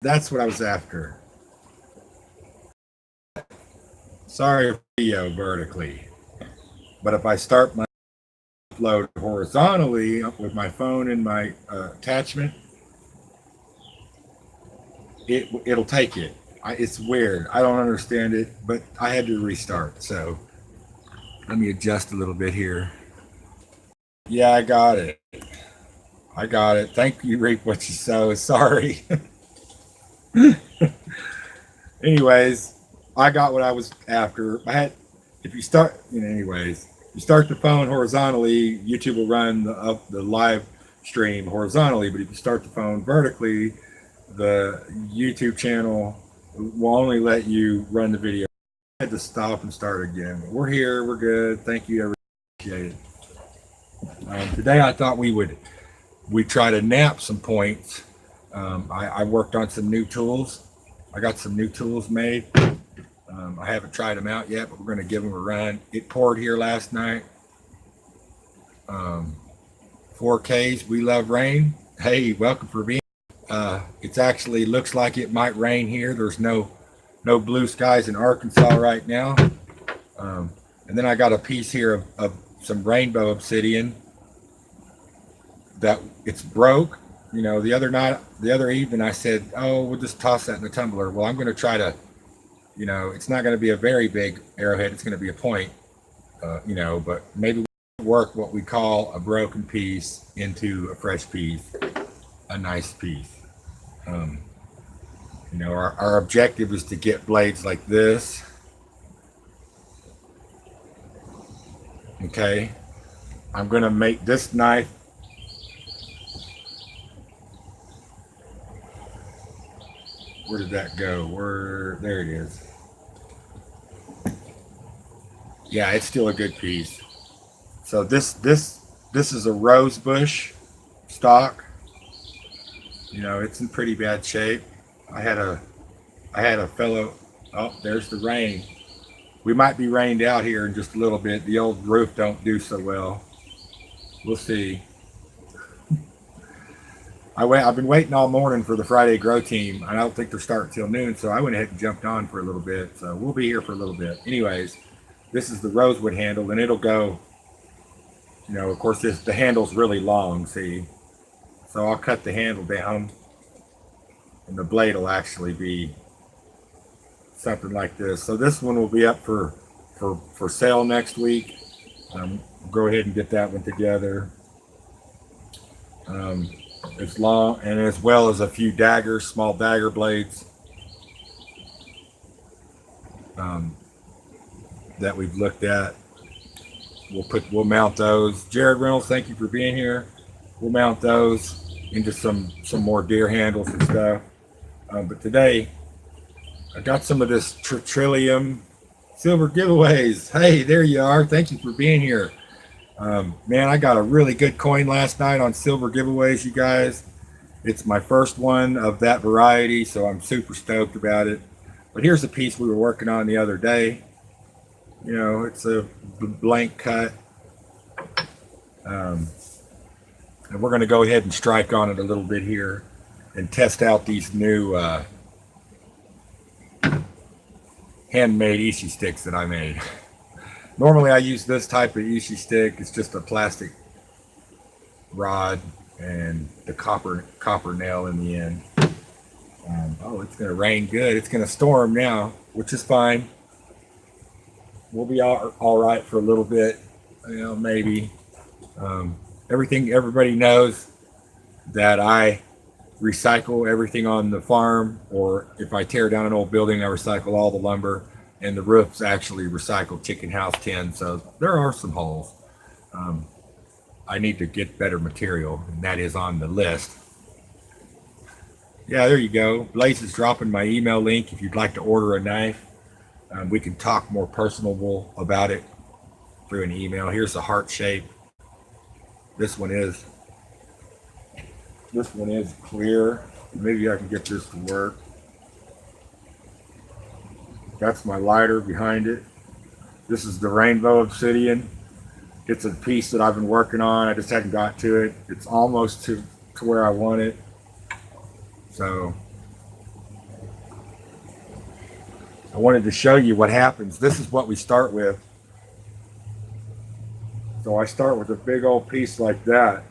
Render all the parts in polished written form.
That's what I was after. Sorry, video vertically, but if I start my upload horizontally with my phone and my attachment, it'll take it. It's weird. I don't understand it, but I had to restart. So let me adjust a little bit here. Yeah, I got it. I got it. Thank you, reap what you sow. Sorry. Anyways, I got what I was after. I had, if you start, anyways, you start the phone horizontally, YouTube will run the live stream horizontally. But if you start the phone vertically, the YouTube channel will only let you run the video. I had to stop and start again. But we're here. We're good. Thank you, everyone. Appreciate it. Today I thought we try to nap some points. I worked on some new tools. I got some new tools made. I haven't tried them out yet, but we're going to give them a run. It poured here last night. 4Ks, we love rain. Hey, welcome for being. It's actually looks like it might rain here. There's no blue skies in Arkansas right now. And then I got a piece here of some rainbow obsidian that it's broke. The other evening I said, oh, we'll just toss that in the tumbler. Well, I'm going to try to, it's not going to be a very big arrowhead. It's going to be a point, but maybe work what we call a broken piece into a fresh piece, a nice piece. Our objective is to get blades like this. Okay. I'm going to make this knife. Where did that go? There it is. Yeah, it's still a good piece. So this is a rose bush stock. It's in pretty bad shape. I had a fellow. Oh, there's the rain. We might be rained out here in just a little bit. The old roof don't do so well. We'll see. I've been waiting all morning for the Friday Grow Team. I don't think they're starting till noon, so I went ahead and jumped on for a little bit. So we'll be here for a little bit. Anyways, this is the rosewood handle, and it'll go. Of course, the handle's really long. See, so I'll cut the handle down, and the blade will actually be something like this. So this one will be up for sale next week. Go ahead and get that one together. It's long, and as well as a few daggers, small dagger blades that we've looked at. We'll mount those. Jared Reynolds, thank you for being here. We'll mount those into some more deer handles and stuff. But today I got some of this Trillium silver giveaways. Hey, there you are. Thank you for being here. Man, I got a really good coin last night on silver giveaways, you guys. It's my first one of that variety, so I'm super stoked about it. But here's a piece we were working on the other day. It's a blank cut. And we're going to go ahead and strike on it a little bit here and test out these new handmade ishi sticks that I made. Normally I use this type of ishi stick. It's just a plastic rod and the copper nail in the end. Oh, it's going to rain good. It's going to storm now, which is fine. We'll be all right for a little bit, maybe. Everybody knows that I recycle everything on the farm, or if I tear down an old building, I recycle all the lumber, and the roof's actually recycled chicken house tin, so there are some holes. I need to get better material, and that is on the list. Yeah, there you go. Blaze is dropping my email link if you'd like to order a knife. We can talk more personable about it through an email. Here's the heart shape. This one is clear. Maybe I can get this to work. That's my lighter behind it. This is the rainbow obsidian. It's a piece that I've been working on. I just hadn't got to it. It's almost to where I want it. So I wanted to show you what happens. This is what we start with. So I start with a big old piece like that.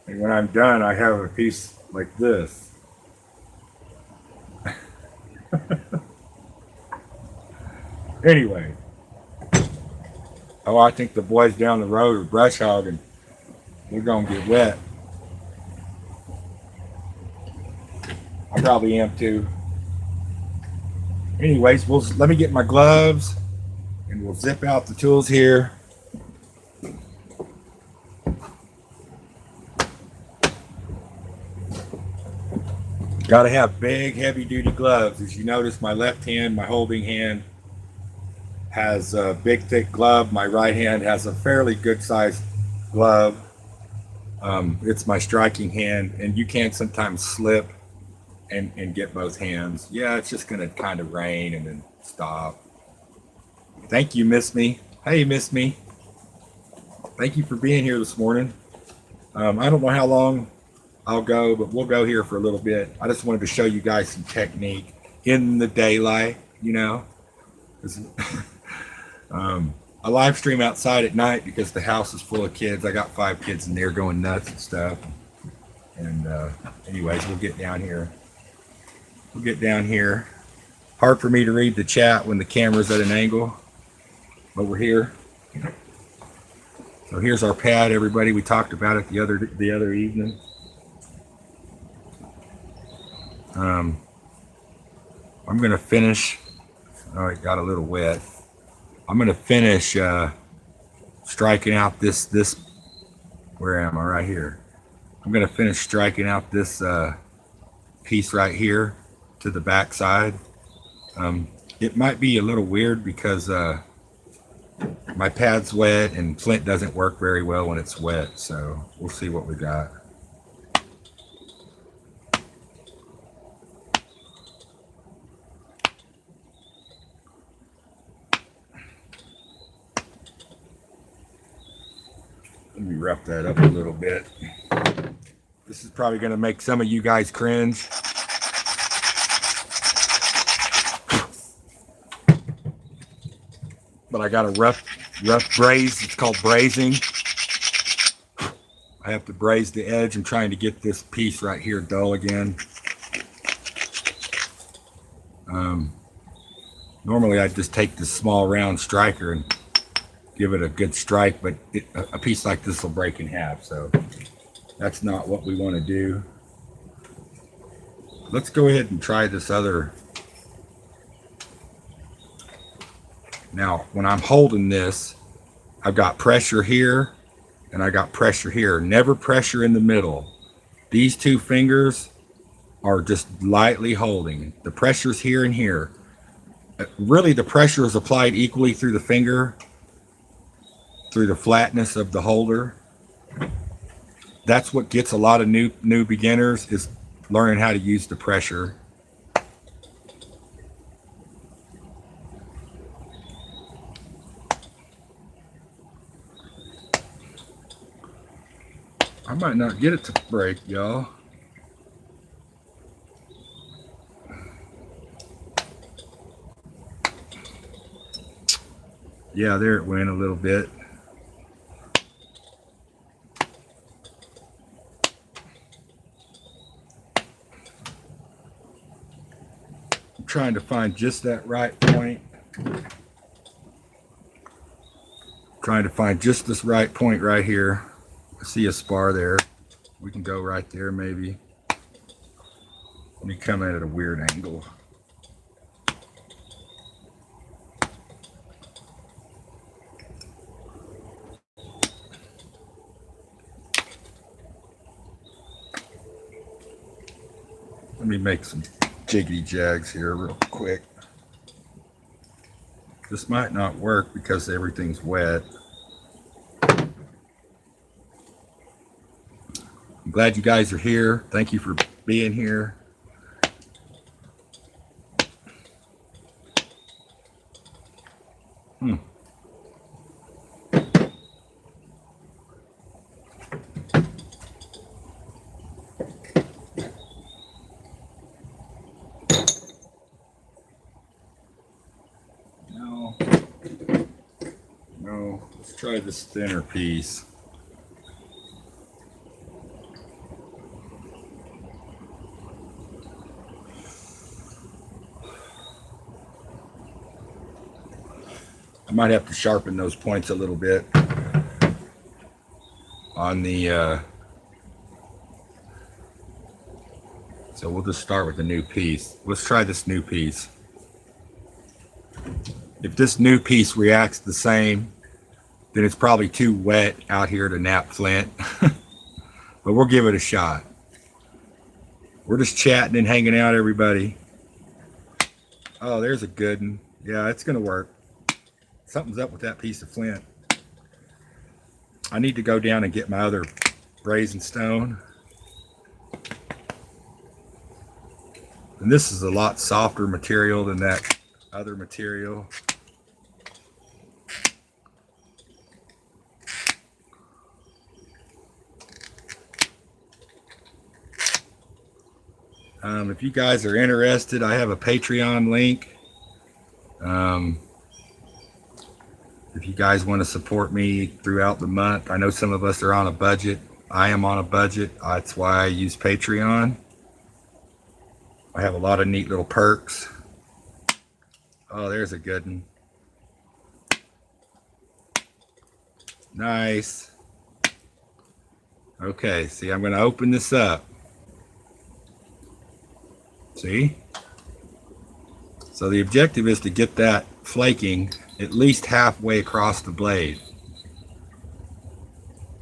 And when I'm done, I have a piece like this. Anyway. Oh, I think the boys down the road are brush hogging. They're going to get wet. I probably am too. Anyways, let me get my gloves and we'll zip out the tools here. Got to have big, heavy-duty gloves. As you notice, my left hand, my holding hand, has a big, thick glove. My right hand has a fairly good-sized glove. It's my striking hand, and you can sometimes slip and get both hands. Yeah, it's just going to kind of rain and then stop. Thank you, Miss Me. Hey, Miss Me. Thank you for being here this morning. I don't know how long I'll go, but we'll go here for a little bit. I just wanted to show you guys some technique in the daylight, you know. I live stream outside at night because the house is full of kids. I got 5 kids in there going nuts and stuff. And anyways, we'll get down here. We'll get down here. Hard for me to read the chat when the camera's at an angle, but we're here. So here's our pad, everybody. We talked about it the other evening. I'm gonna finish. Oh, it got a little wet. I'm gonna finish striking out this. Where am I? Right here. I'm gonna finish striking out this piece right here to the back side. It might be a little weird because my pad's wet and flint doesn't work very well when it's wet. So we'll see what we got. Let me rough that up a little bit. This is probably going to make some of you guys cringe. But I got a rough braise. It's called brazing. I have to braze the edge. I'm trying to get this piece right here dull again. Normally I'd just take this small round striker and give it a good strike, but a piece like this will break in half, so that's not what we want to do. Let's go ahead and try this other. Now, when I'm holding this, I've got pressure here and I got pressure here. Never pressure in the middle. These 2 fingers are just lightly holding. The pressure's here and here. Really, the pressure is applied equally through the finger, through the flatness of the holder. That's what gets a lot of new beginners, is learning how to use the pressure. I might not get it to break, y'all. Yeah, there it went a little bit. I'm trying to find just that right point. Trying to find just this right point right here. I see a spar there. We can go right there maybe. Let me come at it at a weird angle. Let me make some jiggity jags here real quick. This might not work because everything's wet. I'm glad you guys are here. Thank you for being here. Let's try this thinner piece. I might have to sharpen those points a little bit on the so we'll just start with the new piece. Let's try this new piece. If this new piece reacts the same, then it's probably too wet out here to Knapp flint. But we'll give it a shot. We're just chatting and hanging out, everybody. Oh, there's a good one. Yeah, it's gonna work. Something's up with that piece of flint. I need to go down and get my other brazen stone. And this is a lot softer material than that other material. If you guys are interested, I have a Patreon link. If you guys want to support me throughout the month, I know some of us are on a budget. I am on a budget. That's why I use Patreon. I have a lot of neat little perks. Oh, there's a good one. Nice. Okay, see, I'm going to open this up. See? So the objective is to get that flaking at least halfway across the blade.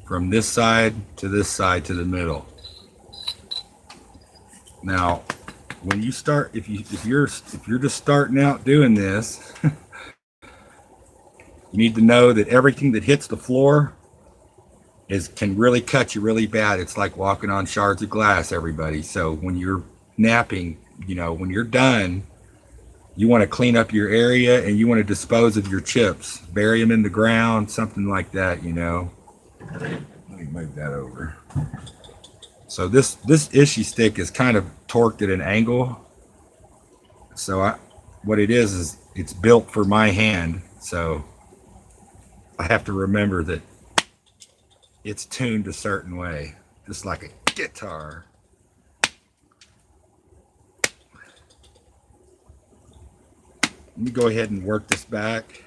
From this side to the middle. Now, when you start, if you're just starting out doing this, you need to know that everything that hits the floor can really cut you really bad. It's like walking on shards of glass, everybody. So when you're napping, when you're done, you want to clean up your area and you want to dispose of your chips, bury them in the ground, something like that. Let me move that over. So this Ishii stick is kind of torqued at an angle. So what it is it's built for my hand. So I have to remember that it's tuned a certain way, just like a guitar. Let me go ahead and work this back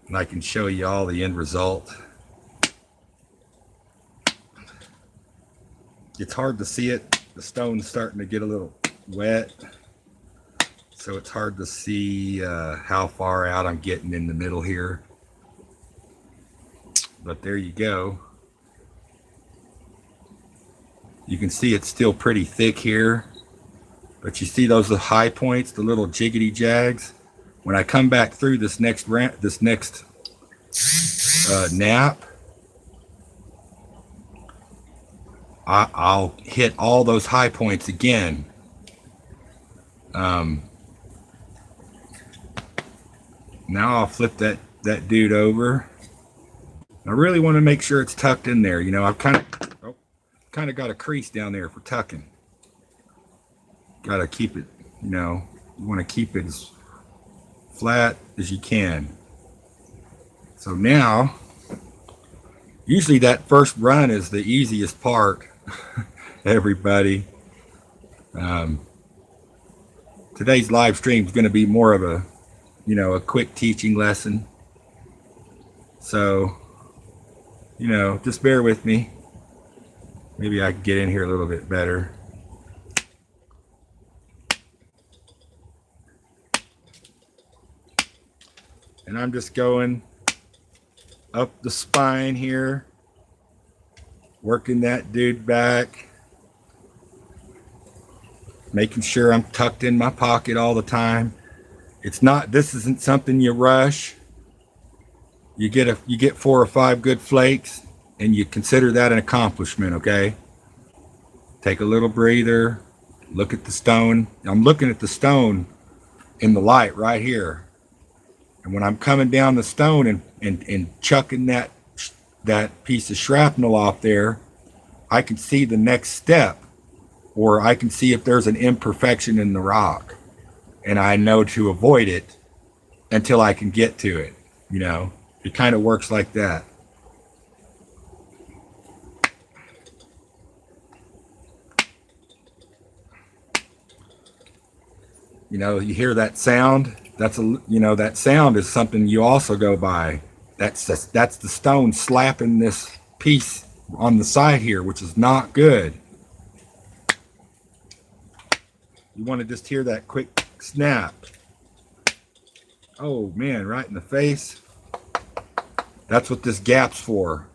and I can show you all the end result. It's hard to see it. The stone's starting to get a little wet, so it's hard to see how far out I'm getting in the middle here. But there you go. You can see it's still pretty thick here. But you see those high points, the little jiggity jags? When I come back through this next nap, I'll hit all those high points again. Now I'll flip that dude over. I really want to make sure it's tucked in there. I've kind of got a crease down there for tucking. Got to keep it, you want to keep it as flat as you can. So now, usually that first run is the easiest part, everybody. Today's live stream is going to be more of a quick teaching lesson. So, just bear with me. Maybe I can get in here a little bit better. And I'm just going up the spine here, working that dude back, making sure I'm tucked in my pocket all the time. This isn't something you rush. You get 4 or 5 good flakes and you consider that an accomplishment, okay? Take a little breather, look at the stone. I'm looking at the stone in the light right here. And when I'm coming down the stone and chucking that piece of shrapnel off there, I can see the next step, or I can see if there's an imperfection in the rock, and I know to avoid it until I can get to it. It kind of works like that. You know, you hear that sound. That's a, you know, that sound is something you also go by. That's the stone slapping this piece on the side here, which is not good. You want to just hear that quick snap. Oh man, right in the face. That's what this gap's for.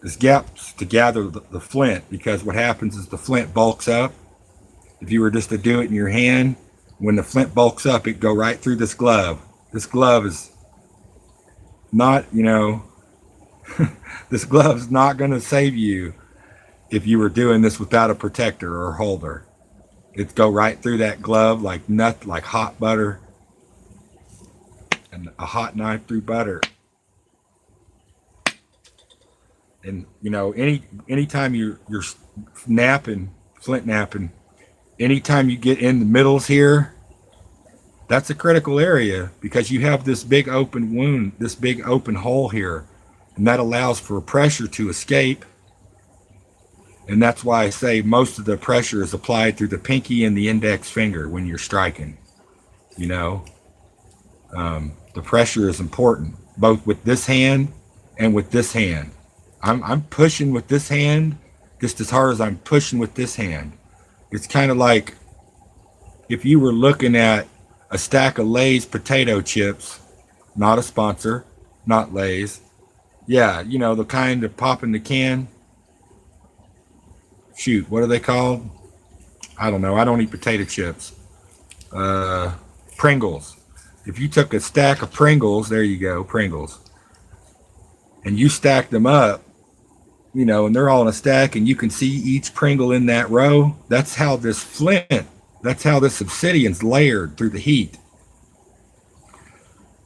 This gap's to gather the flint, because what happens is the flint bulks up. If you were just to do it in your hand, when the flint bulks up, it go right through this glove. This glove is not, you know, this glove is not going to save you if you were doing this without a protector or holder. It'd go right through that glove like nut, like hot butter, and a hot knife through butter. And you know, anytime you're napping, flint napping, anytime you get in the middles here, that's a critical area, because you have this big open wound, this big open hole here, and that allows for pressure to escape. And that's why I say most of the pressure is applied through the pinky and the index finger when you're striking. You know, the pressure is important, both with this hand and with this hand. I'm pushing with this hand just as hard as I'm pushing with this hand. It's kind of like if you were looking at a stack of Lay's potato chips, not a sponsor, not Lay's. Yeah, you know, the kind that pop in the can. Shoot, what are they called? I don't know. I don't eat potato chips. Pringles. If you took a stack of Pringles, there you go, Pringles, and you stacked them up, you know, and they're all in a stack, and you can see each Pringle in that row. That's how this flint, that's how this obsidian's layered through the heat.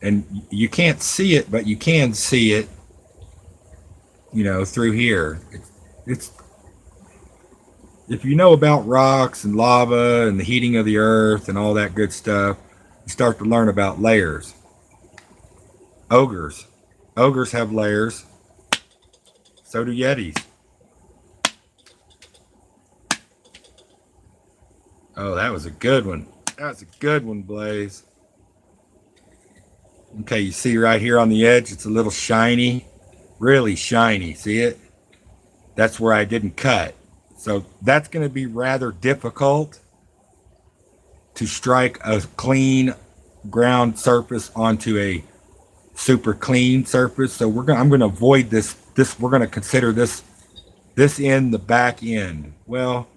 And you can't see it, but you can see it, you know, through here. It's if you know about rocks and lava and the heating of the earth and all that good stuff, you start to learn about layers. Ogres have layers. So do Yetis. Oh, that was a good one. That was a good one, Blaze. Okay, you see right here on the edge, it's a little shiny, really shiny. See it? That's where I didn't cut. So that's going to be rather difficult to strike a clean ground surface onto a super clean surface. So I'm going to avoid this. We're going to consider this end the back end. Well,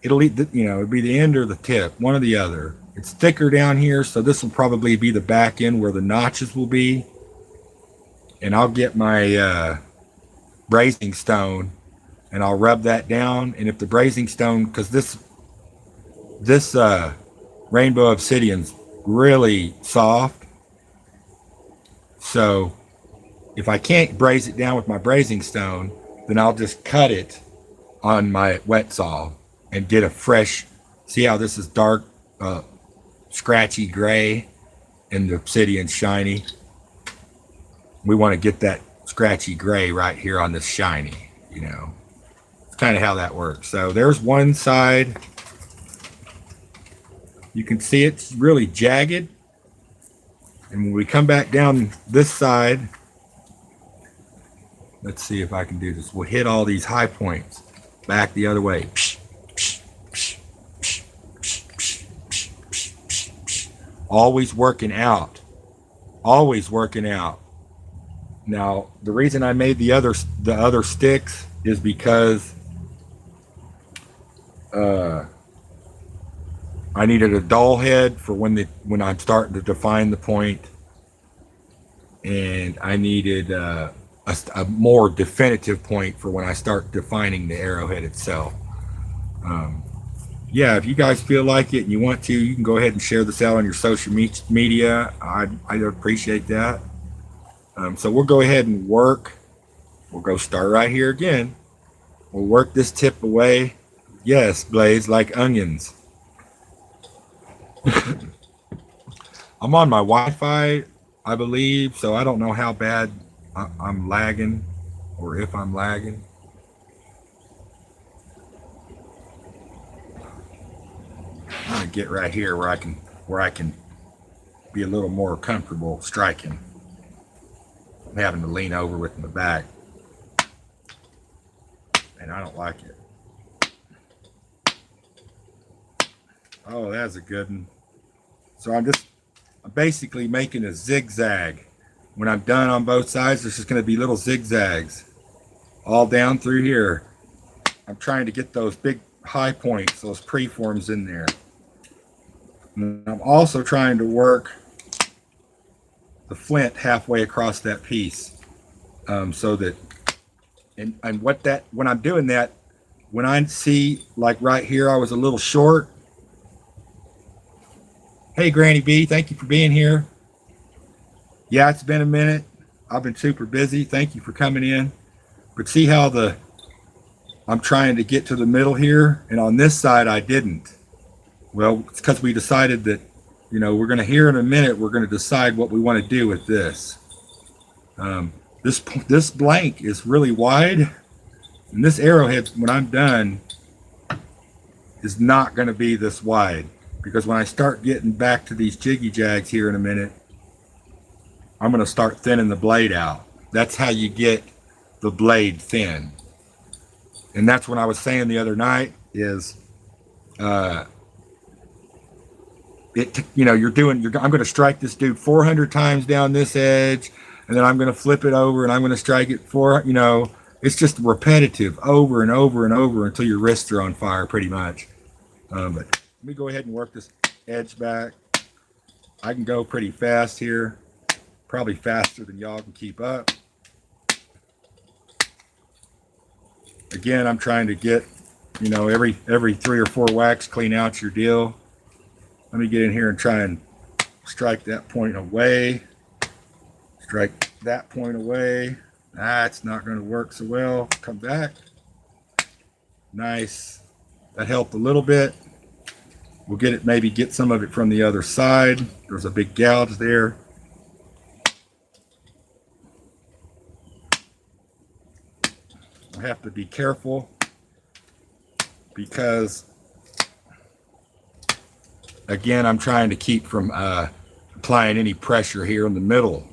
it'll, you know, it'll be the end or the tip, one or the other. It's thicker down here, so this will probably be the back end where the notches will be. And I'll get my brazing stone and I'll rub that down. And if the brazing stone, because this rainbow obsidian's really soft, so if I can't braze it down with my brazing stone, then I'll just cut it on my wet saw and get a fresh, see how this is dark, scratchy gray and the obsidian's shiny? We want to get that scratchy gray right here on this shiny, you know. It's kind of how that works. So there's one side. You can see it's really jagged. And when we come back down this side, let's see if I can do this. We'll hit all these high points back the other way. Always working out. Always working out. Now, the reason I made the other sticks is because I needed a dull head for when I'm starting to define the point, and I needed a more definitive point for when I start defining the arrowhead itself. Yeah, if you guys feel like it and you want to, you can go ahead and share this out on your social media. I'd appreciate that. So we'll go ahead and work. We'll go start right here again. We'll work this tip away. Yes, Blaze, like onions. I'm on my Wi-Fi I believe. So I don't know how bad I'm lagging or if I'm lagging. I'm gonna get right here where I can be a little more comfortable striking. I'm having to lean over with my back, and I don't like it. Oh, that's a good one. So I'm basically making a zigzag. When I'm done on both sides, there's just going to be little zigzags all down through here. I'm trying to get those big high points, those preforms in there. And I'm also trying to work the flint halfway across that piece, so that, and when I'm doing that, when I see like right here, I was a little short. Hey, Granny B, thank you for being here. Yeah, it's been a minute. I've been super busy. Thank you for coming in. But see how I'm trying to get to the middle here, and on this side I didn't. Well, it's because we decided that, we're going to hear in a minute, we're going to decide what we want to do with this. This blank is really wide, and this arrowhead, when I'm done, is not going to be this wide, because when I start getting back to these jiggy jags here in a minute, I'm going to start thinning the blade out. That's how you get the blade thin. And that's what I was saying the other night is, I'm going to strike this dude 400 times down this edge, and then I'm going to flip it over, and I'm going to strike it it's just repetitive over and over and over until your wrists are on fire pretty much. But let me go ahead and work this edge back. I can go pretty fast here, probably faster than y'all can keep up. Again, I'm trying to get, every 3 or 4 whacks, clean out your deal. Let me get in here and try and strike that point away. Strike that point away. It's not going to work so well. Come back. Nice. That helped a little bit. We'll maybe get some of it from the other side. There's a big gouge there. I have to be careful because, again, I'm trying to keep from applying any pressure here in the middle.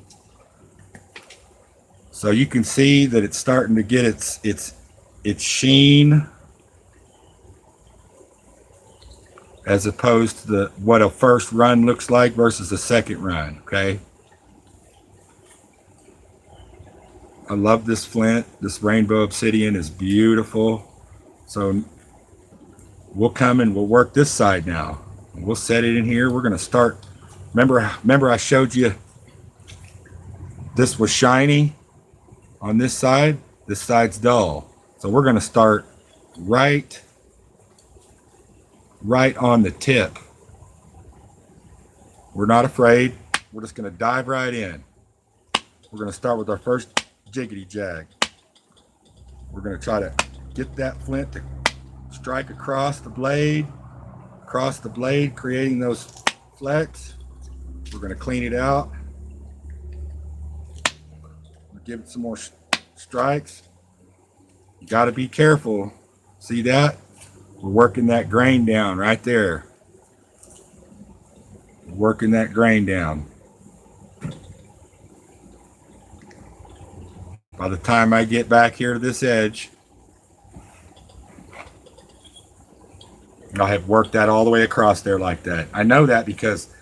So you can see that it's starting to get its sheen, as opposed to what a first run looks like versus a second run. Okay. I love this flint. This rainbow obsidian is beautiful. So we'll come and we'll work this side now. We'll set it in here. We're going to start. Remember I showed you this was shiny on this side. This side's dull. So we're going to start right on the tip. We're not afraid. We're just going to dive right in. We're going to start with our first jiggity jag. We're going to try to get that flint to strike across the blade, creating those flecks. We're going to clean it out. We'll give it some more strikes. You got to be careful. See that? We're working that grain down right there. Working that grain down. By the time I get back here to this edge, I'll have worked that all the way across there like that. I know that because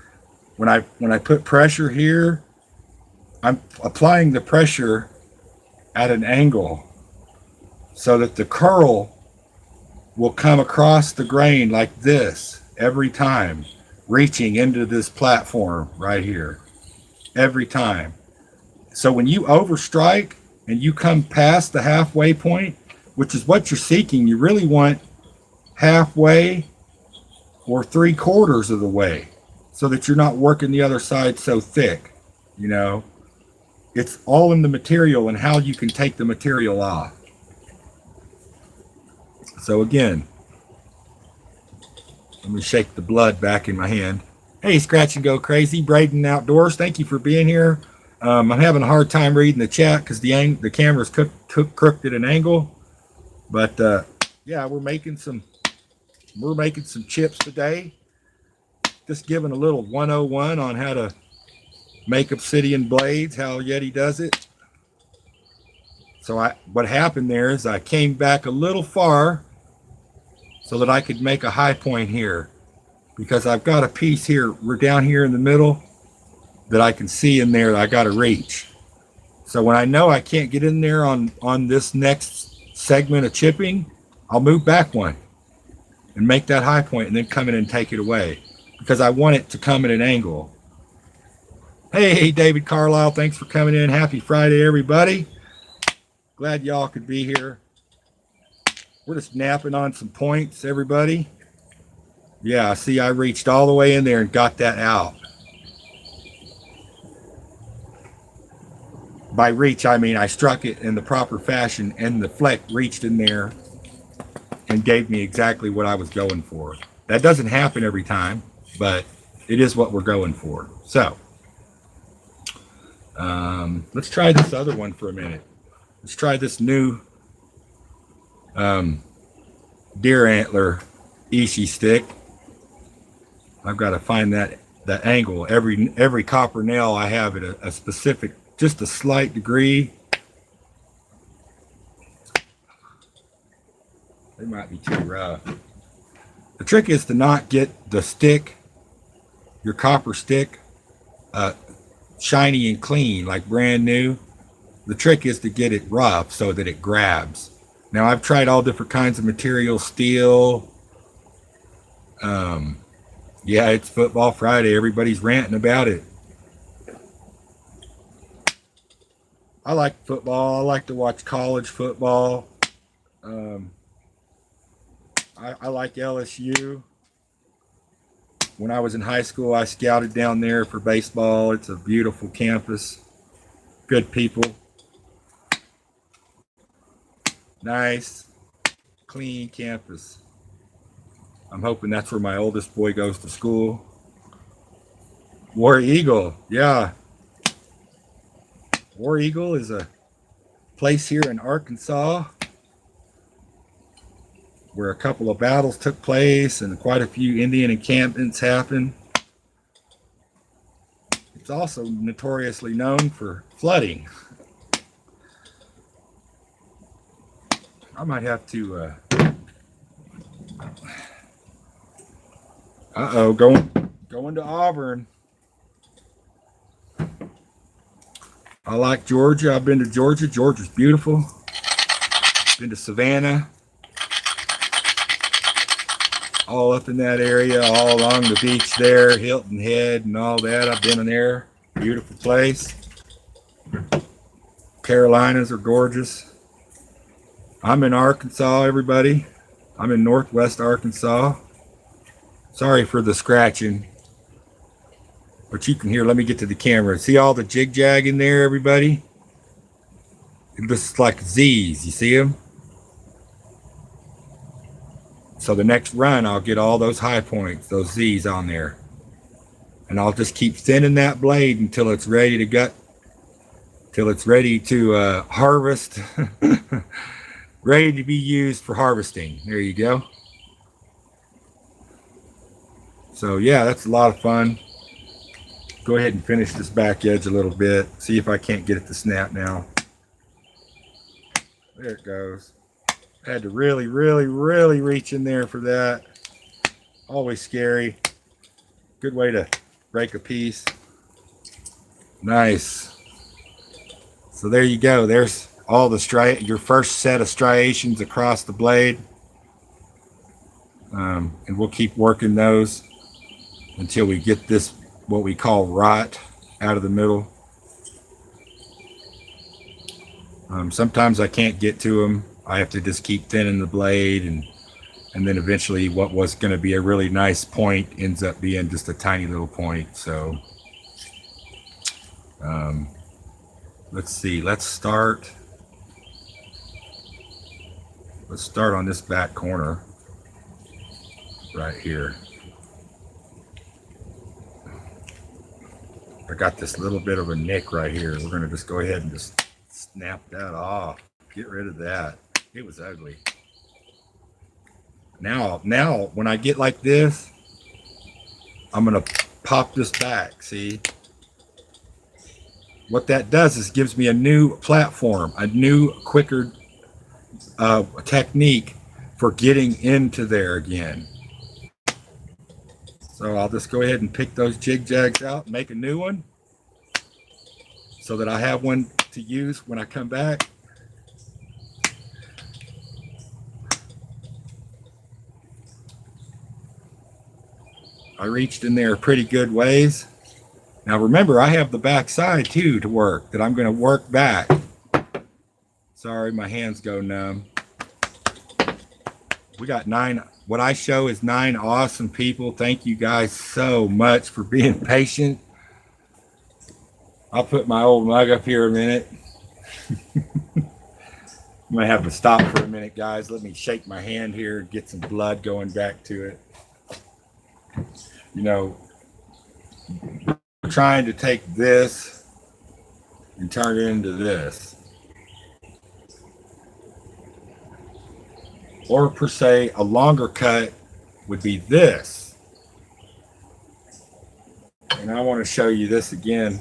when I put pressure here, I'm applying the pressure at an angle so that the curl will come across the grain like this every time, reaching into this platform right here every time. So when you overstrike and you come past the halfway point, which is what you're seeking, you really want halfway or 3/4 of the way so that you're not working the other side so thick. It's all in the material and how you can take the material off. So again, let me shake the blood back in my hand. Hey, Scratch and Go Crazy, Braden Outdoors. Thank you for being here. I'm having a hard time reading the chat because the camera's crooked at an angle. But yeah, we're making some chips today. Just giving a little 101 on how to make obsidian blades, how Yeti does it. So what happened there is I came back a little far so that I could make a high point here, because I've got a piece here, we're down here in the middle, that I can see in there that I got to reach. So when I know I can't get in there on this next segment of chipping, I'll move back one and make that high point and then come in and take it away, because I want it to come at an angle. Hey, David Carlisle, thanks for coming in. Happy Friday, everybody. Glad y'all could be here. We're just napping on some points, everybody. Yeah, see, I reached all the way in there and got that out. By reach, I mean I struck it in the proper fashion, and the fleck reached in there and gave me exactly what I was going for. That doesn't happen every time, but it is what we're going for. So, let's try this other one for a minute. Let's try this new deer antler Ishi stick. I've got to find that angle. Every copper nail I have at a specific, just a slight degree. They might be too rough. The trick is to not get the stick, your copper stick, shiny and clean, like brand new. The trick is to get it rough so that it grabs. Now, I've tried all different kinds of materials, steel. Yeah, it's Football Friday. Everybody's ranting about it. I like football. I like to watch college football. I like LSU. When I was in high school, I scouted down there for baseball. It's a beautiful campus. Good people. Nice, clean campus. I'm hoping that's where my oldest boy goes to school. War Eagle, yeah. War Eagle is a place here in Arkansas where a couple of battles took place and quite a few Indian encampments happened. It's also notoriously known for flooding. I might have to going to Auburn. I like Georgia. I've been to Georgia. Georgia's beautiful. Been to Savannah. All up in that area, all along the beach there, Hilton Head and all that. I've been in there. Beautiful place. Carolinas are gorgeous. I'm in Arkansas, everybody. I'm in Northwest Arkansas. Sorry for the scratching, but you can hear. Let me get to the camera. See all the jig-jag in there, everybody? This is like Z's. You see them? So the next run, I'll get all those high points, those Z's on there. And I'll just keep thinning that blade until it's ready to gut, till it's ready to harvest. Ready to be used for harvesting. There you go. So yeah, that's a lot of fun. Go ahead and finish this back edge a little bit. See if I can't get it to snap now. There it goes. I had to really, really, really reach in there for that. Always scary. Good way to break a piece. Nice. So there you go. There's all the your first set of striations across the blade. And we'll keep working those until we get this, what we call rot, out of the middle. Sometimes I can't get to them. I have to just keep thinning the blade, and then eventually what was going to be a really nice point ends up being just a tiny little point. So let's see, let's start on this back corner right here. I got this little bit of a nick right here. We're going to just go ahead and just snap that off. Get rid of that. It was ugly. Now, when I get like this, I'm going to pop this back. See? What that does is gives me a new platform, a new, quicker technique for getting into there again. So I'll just go ahead and pick those jig jags out and make a new one so that I have one to use when I come back. I reached in there pretty good ways. Now remember, I have the back side too to work, that I'm going to work back. Sorry, my hands go numb. We got 9, what I show is 9 awesome people. Thank you guys so much for being patient. I'll put my old mug up here a minute. I'm going to have to stop for a minute, guys. Let me shake my hand here, get some blood going back to it. You know, we're trying to take this and turn it into this. Or per se, a longer cut would be this. And I want to show you this again.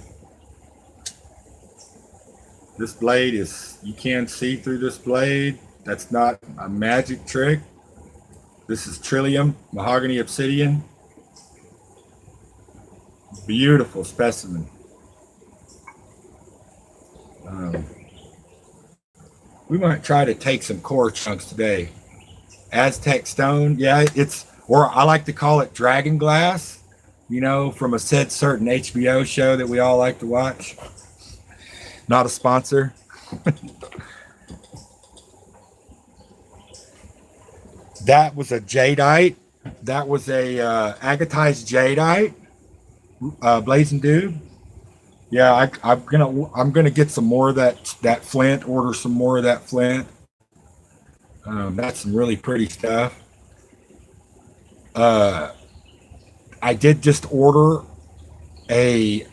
This blade is, you can see through this blade. That's not a magic trick. This is Trillium mahogany obsidian. Beautiful specimen. We might try to take some core chunks today. Aztec stone, yeah, it's, or I like to call it dragon glass, you know, from a certain HBO show that we all like to watch. Not a sponsor. That was a jadeite. That was a agatized jadeite. Blazing Dude. Yeah, I'm gonna get some more of that flint. Order some more of that flint. That's some really pretty stuff. I did just order a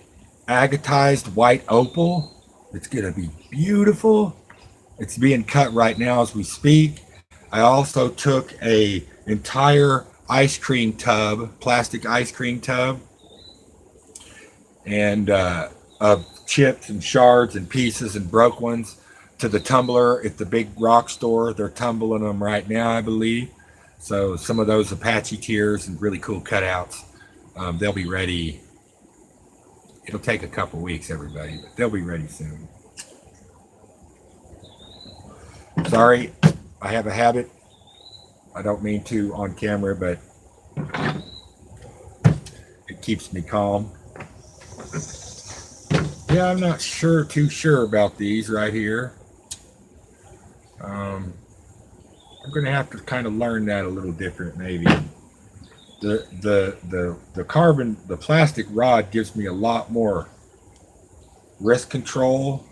agatized white opal. It's gonna be beautiful. It's being cut right now as we speak. I also took a entire ice cream tub, plastic ice cream tub, and of chips and shards and pieces and broke ones to the tumbler at the big rock store. They're tumbling them right now, I believe. So some of those Apache tiers and really cool cutouts, they'll be ready. It'll take a couple weeks, everybody, but they'll be ready soon. Sorry, I have a habit. I don't mean to on camera, but it keeps me calm. Yeah, I'm not too sure about these right here. I'm going to have to kind of learn that a little different, maybe. The carbon, the plastic rod gives me a lot more wrist control.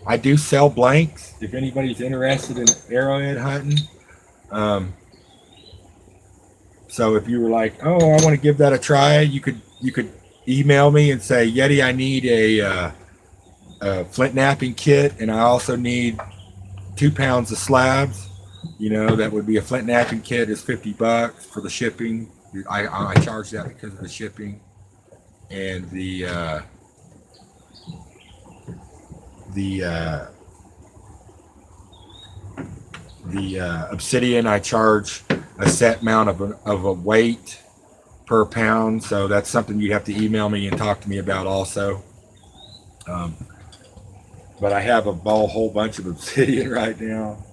I do sell blanks if anybody's interested in arrowhead hunting. So if you were like, oh, I want to give that a try, you could email me and say, Yeti, I need a flint knapping kit, and I also need 2 pounds of slabs. You know, that would be a flint knapping kit is $50 for the shipping. I charge that because of the shipping. And the obsidian, I charge a set amount of a weight per pound. So that's something you have to email me and talk to me about also. But I have a whole bunch of obsidian right now.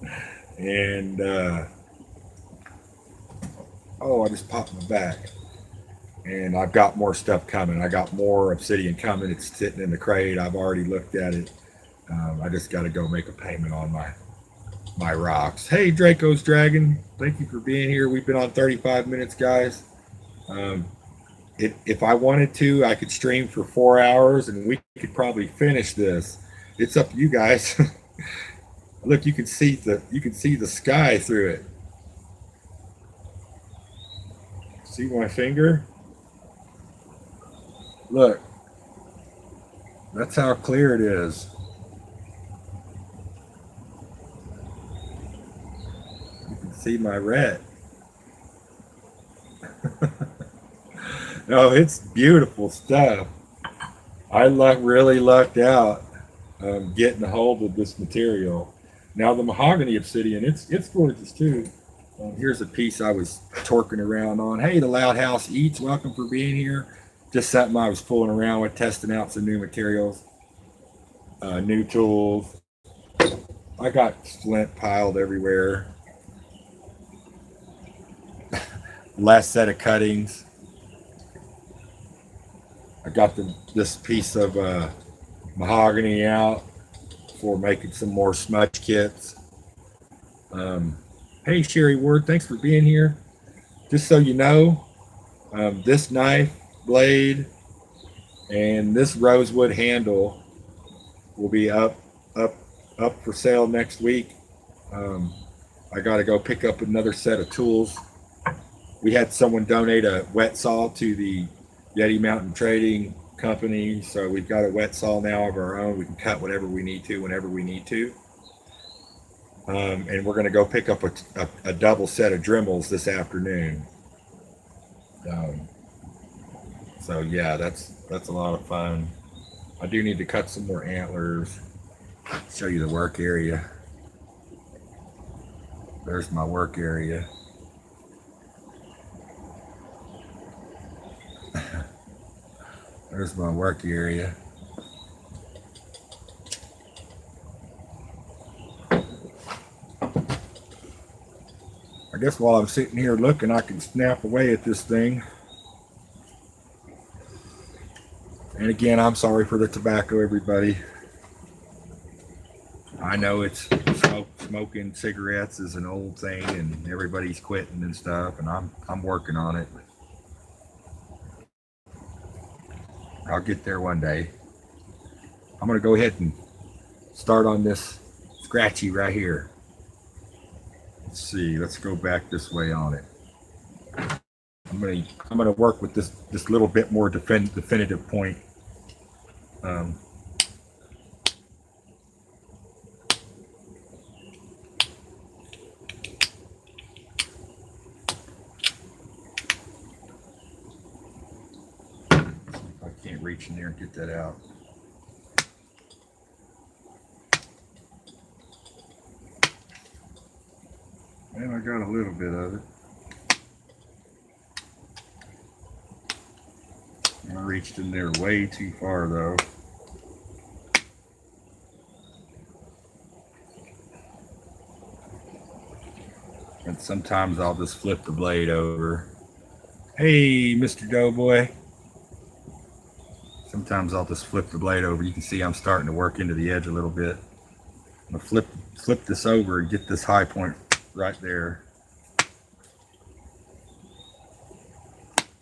And, I just popped my back. And I've got more stuff coming. I got more obsidian coming. It's sitting in the crate. I've already looked at it. I just got to go make a payment on my rocks. Hey, Draco's Dragon. Thank you for being here. We've been on 35 minutes, guys. If I wanted to, I could stream for 4 hours and we could probably finish this. It's up to you guys. Look, you can see the sky through it. See my finger? Look, that's how clear it is. You can see my red. No, it's beautiful stuff. Really lucked out getting a hold of this material. Now the mahogany obsidian, it's gorgeous too. Here's a piece I was torquing around on. Hey, the Loud House Eats, welcome for being here. Just something I was fooling around with, testing out some new materials, new tools. I got flint piled everywhere. Last set of cuttings. I got this piece of mahogany out for making some more smudge kits. Hey, Sherry Ward, thanks for being here. Just so you know, this knife blade and this rosewood handle will be up for sale next week. I got to go pick up another set of tools. We had someone donate a wet saw to the Yeti Mountain Trading Company, so we've got a wet saw now of our own. We can cut whatever we need to whenever we need to. And we're going to go pick up a double set of Dremels this afternoon. So yeah, that's a lot of fun. I do need to cut some more antlers. Show you the work area. There's my work area. There's my work area. I guess while I'm sitting here looking, I can snap away at this thing. And again, I'm sorry for the tobacco, everybody. I know it's smoking cigarettes is an old thing, and everybody's quitting and stuff, and I'm working on it. I'll get there one day. I'm gonna go ahead and start on this scratchy right here. Let's see. Let's go back this way on it. I'm gonna work with this little bit more definitive point. I can't reach in there and get that out. And I got a little bit of it. I reached in there way too far though. And sometimes I'll just flip the blade over. Hey, Mr. Doughboy. Sometimes I'll just flip the blade over. You can see I'm starting to work into the edge a little bit. I'm gonna flip this over and get this high point right there.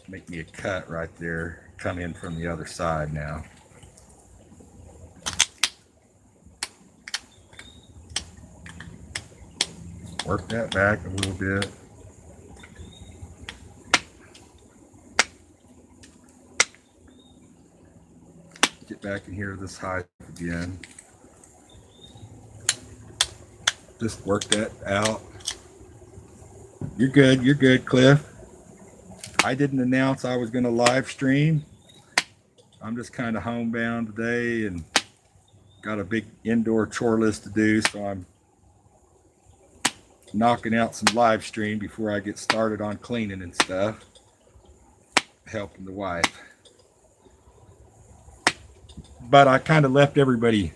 Make me a cut right there. Come in from the other side now. Work that back a little bit. Get back in here this high again. Just work that out. You're good, Cliff. I didn't announce I was going to live stream. I'm just kind of homebound today and got a big indoor chore list to do, so I'm knocking out some live stream before I get started on cleaning and stuff, helping the wife. But I kind of left everybody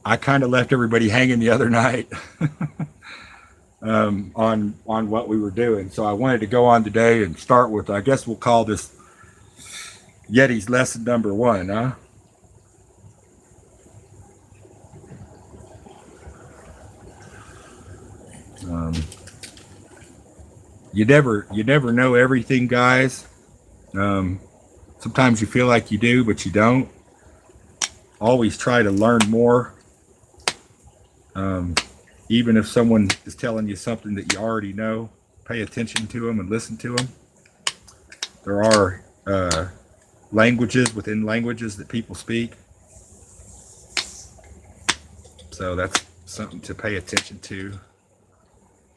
hanging the other night on what we were doing. So I wanted to go on today and start with, I guess we'll call this Yeti's lesson number 1, huh? You never know everything, guys. Sometimes you feel like you do, but you don't. Always try to learn more. Even if someone is telling you something that you already know, pay attention to them and listen to them. there are languages within languages that people speak. So that's something to pay attention to.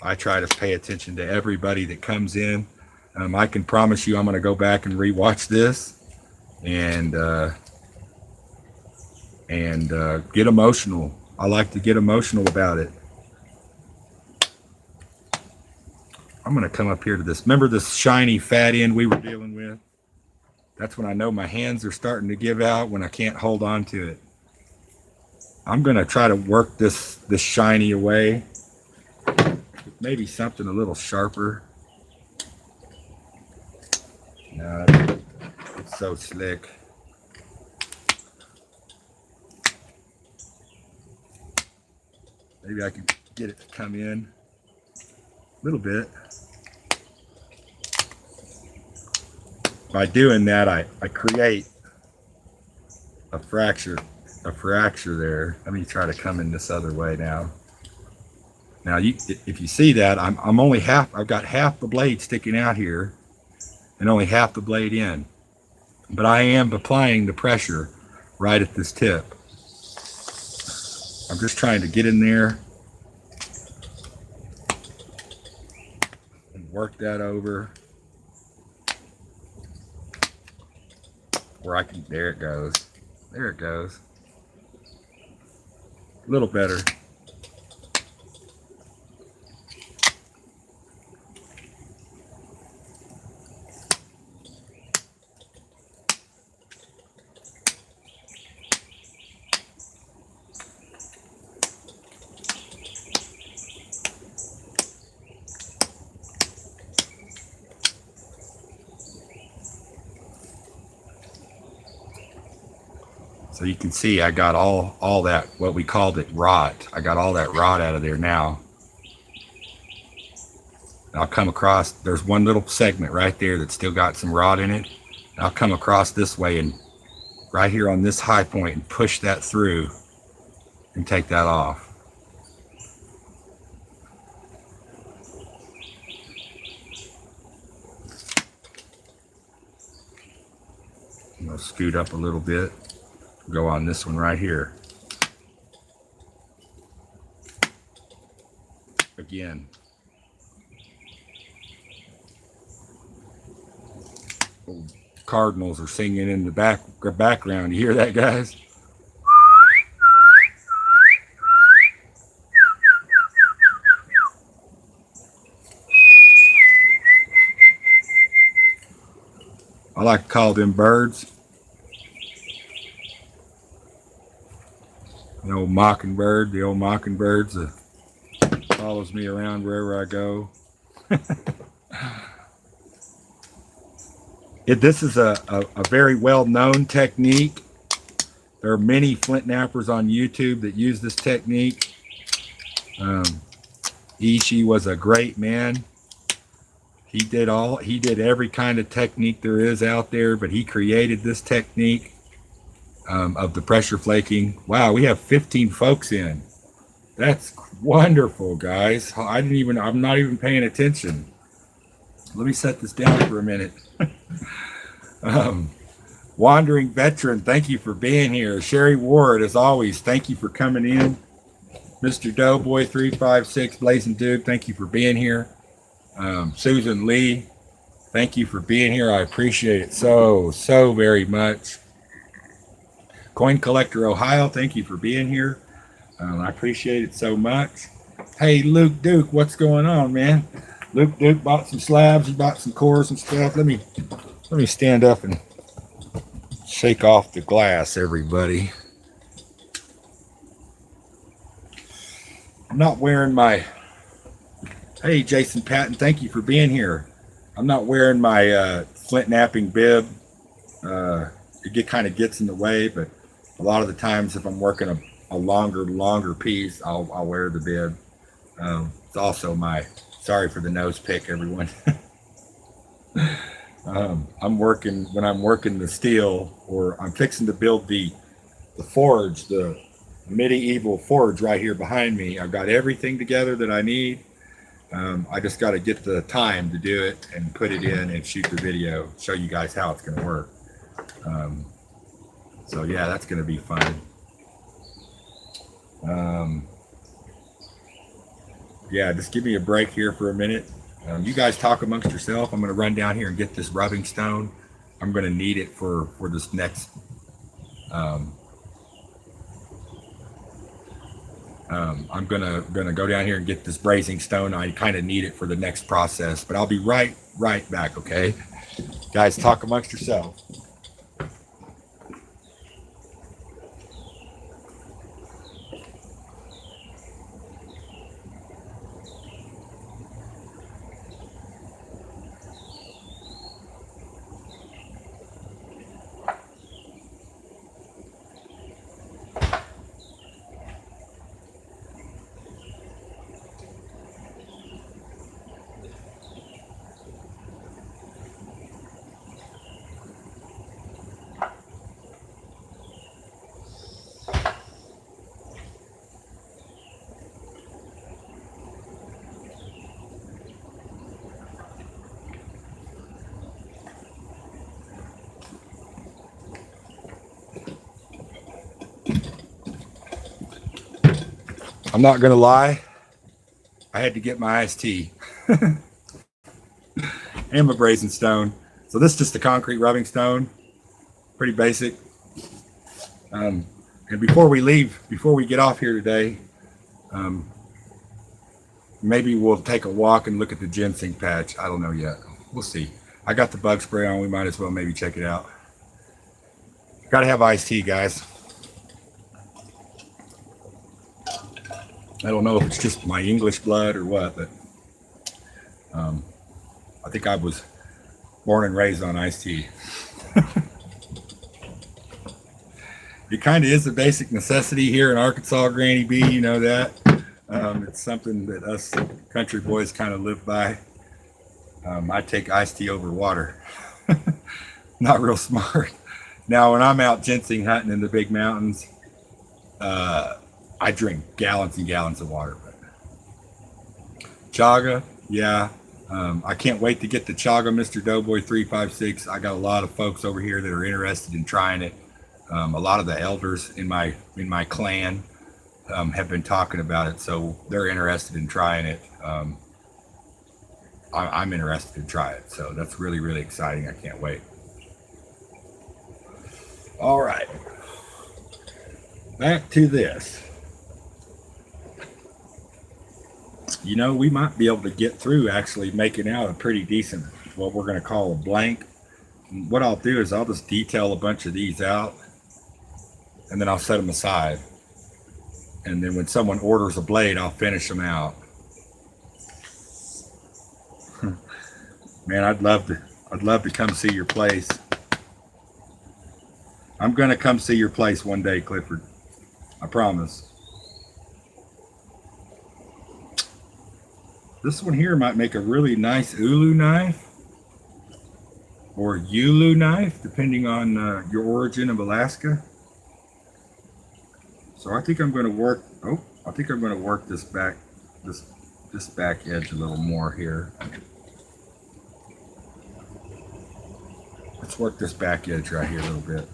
I try to pay attention to everybody that comes in. I can promise you I'm going to go back and rewatch this and get emotional. I like to get emotional about it. I'm going to come up here to this. Remember this shiny fat end we were dealing with? That's when I know my hands are starting to give out, when I can't hold on to it. I'm going to try to work this shiny away. Maybe something a little sharper. No, it's so slick. Maybe I can get it to come in a little bit. By doing that, I create a fracture there. Let me try to come in this other way now. Now, if you see that, I'm only I've got half the blade sticking out here and only half the blade in. But I am applying the pressure right at this tip. I'm just trying to get in there and work that over where I can, there it goes. There it goes. A little better. So you can see I got all that, what we called it, rot. I got all that rot out of there now. I'll come across, there's one little segment right there that's still got some rot in it. I'll come across this way and right here on this high point and push that through and take that off. I'm going to scoot up a little bit. Go on this one right here. Again. Old cardinals are singing in the background. You hear that, guys? I like to call them birds. The old mockingbird, the old mockingbirds that follows me around wherever I go. This is a very well-known technique. There are many flint knappers on YouTube that use this technique. Ishii was a great man. He did every kind of technique there is out there, but he created this technique of the pressure flaking. Wow, we have 15 folks in. That's wonderful, guys. I'm not even paying attention. Let me set this down for a minute. Wandering Veteran, thank you for being here. Sherry Ward, as always, thank you for coming in. Mr. Doughboy 356, Blazing Dude, thank you for being here. Susan Lee, thank you for being here. I appreciate it so very much. Coin Collector Ohio, thank you for being here. I appreciate it so much. Hey, Luke Duke, what's going on, man? Luke Duke bought some slabs. He bought some cores and stuff. Let me stand up and shake off the glass, everybody. I'm not wearing my... Hey, Jason Patton, thank you for being here. I'm not wearing my flint knapping bib. It kind of gets in the way, but a lot of the times if I'm working a longer piece, I'll wear the bib. It's also sorry for the nose pick, everyone. when I'm working the steel, or I'm fixing to build the forge, the medieval forge right here behind me. I've got everything together that I need. I just got to get the time to do it and put it in and shoot the video, show you guys how it's going to work. So yeah, that's going to be fun. Yeah, just give me a break here for a minute. You guys talk amongst yourself. I'm going to run down here and get this rubbing stone. I'm going to need it for this next I'm gonna go down here and get this brazing stone. I kind of need it for the next process, but I'll be right back. Okay, guys, talk amongst yourselves. I'm not gonna lie, I had to get my iced tea and my brazing stone. So this is just a concrete rubbing stone, pretty basic. And before we leave, before we get off here today, maybe we'll take a walk and look at the ginseng patch. I don't know yet. We'll see. I got the bug spray on. We might as well maybe check it out. Got to have iced tea, guys. I don't know if it's just my English blood or what, but I think I was born and raised on iced tea. It kind of is a basic necessity here in Arkansas, Granny B. You know that. It's something that us country boys kind of live by. I take iced tea over water. Not real smart. Now, when I'm out ginseng hunting in the big mountains, I drink gallons and gallons of water. But chaga, yeah. I can't wait to get the chaga, Mr. Doughboy 356. I got a lot of folks over here that are interested in trying it. A lot of the elders in my clan have been talking about it, so they're interested in trying it. I'm interested to try it, so that's really, really exciting. I can't wait. All right, back to this. You know, we might be able to get through actually making out a pretty decent, what we're going to call a blank. And what I'll do is I'll just detail a bunch of these out, and then I'll set them aside. And then when someone orders a blade, I'll finish them out. Man, I'd love to come see your place. I'm going to come see your place one day, Clifford. I promise. This one here might make a really nice ulu knife or ulu knife, depending on your origin of Alaska. So I think I'm going to work. I think I'm going to work this back edge a little more here. Let's work this back edge right here a little bit.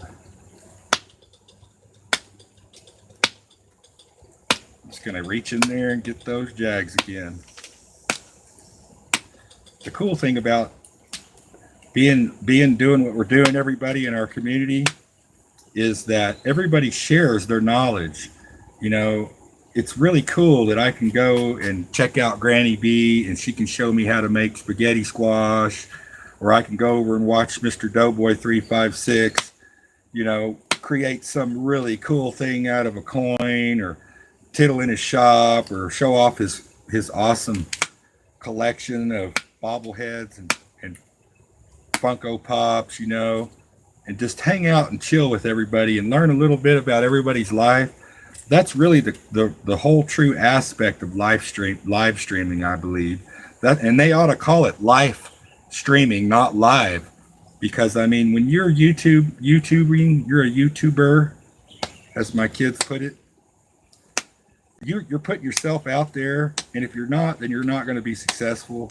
I'm just going to reach in there and get those jags again. The cool thing about doing what we're doing, everybody in our community, is that everybody shares their knowledge. You know, it's really cool that I can go and check out Granny B and she can show me how to make spaghetti squash, or I can go over and watch Mr. Doughboy 356, you know, create some really cool thing out of a coin, or tittle in his shop, or show off his awesome collection of bobbleheads and Funko Pops, you know, and just hang out and chill with everybody and learn a little bit about everybody's life. That's really the whole true aspect of live streaming, I believe. That, and they ought to call it live streaming, not live, because I mean, when you're YouTubing, you're a YouTuber, as my kids put it. you're putting yourself out there, and if you're not, then you're not going to be successful.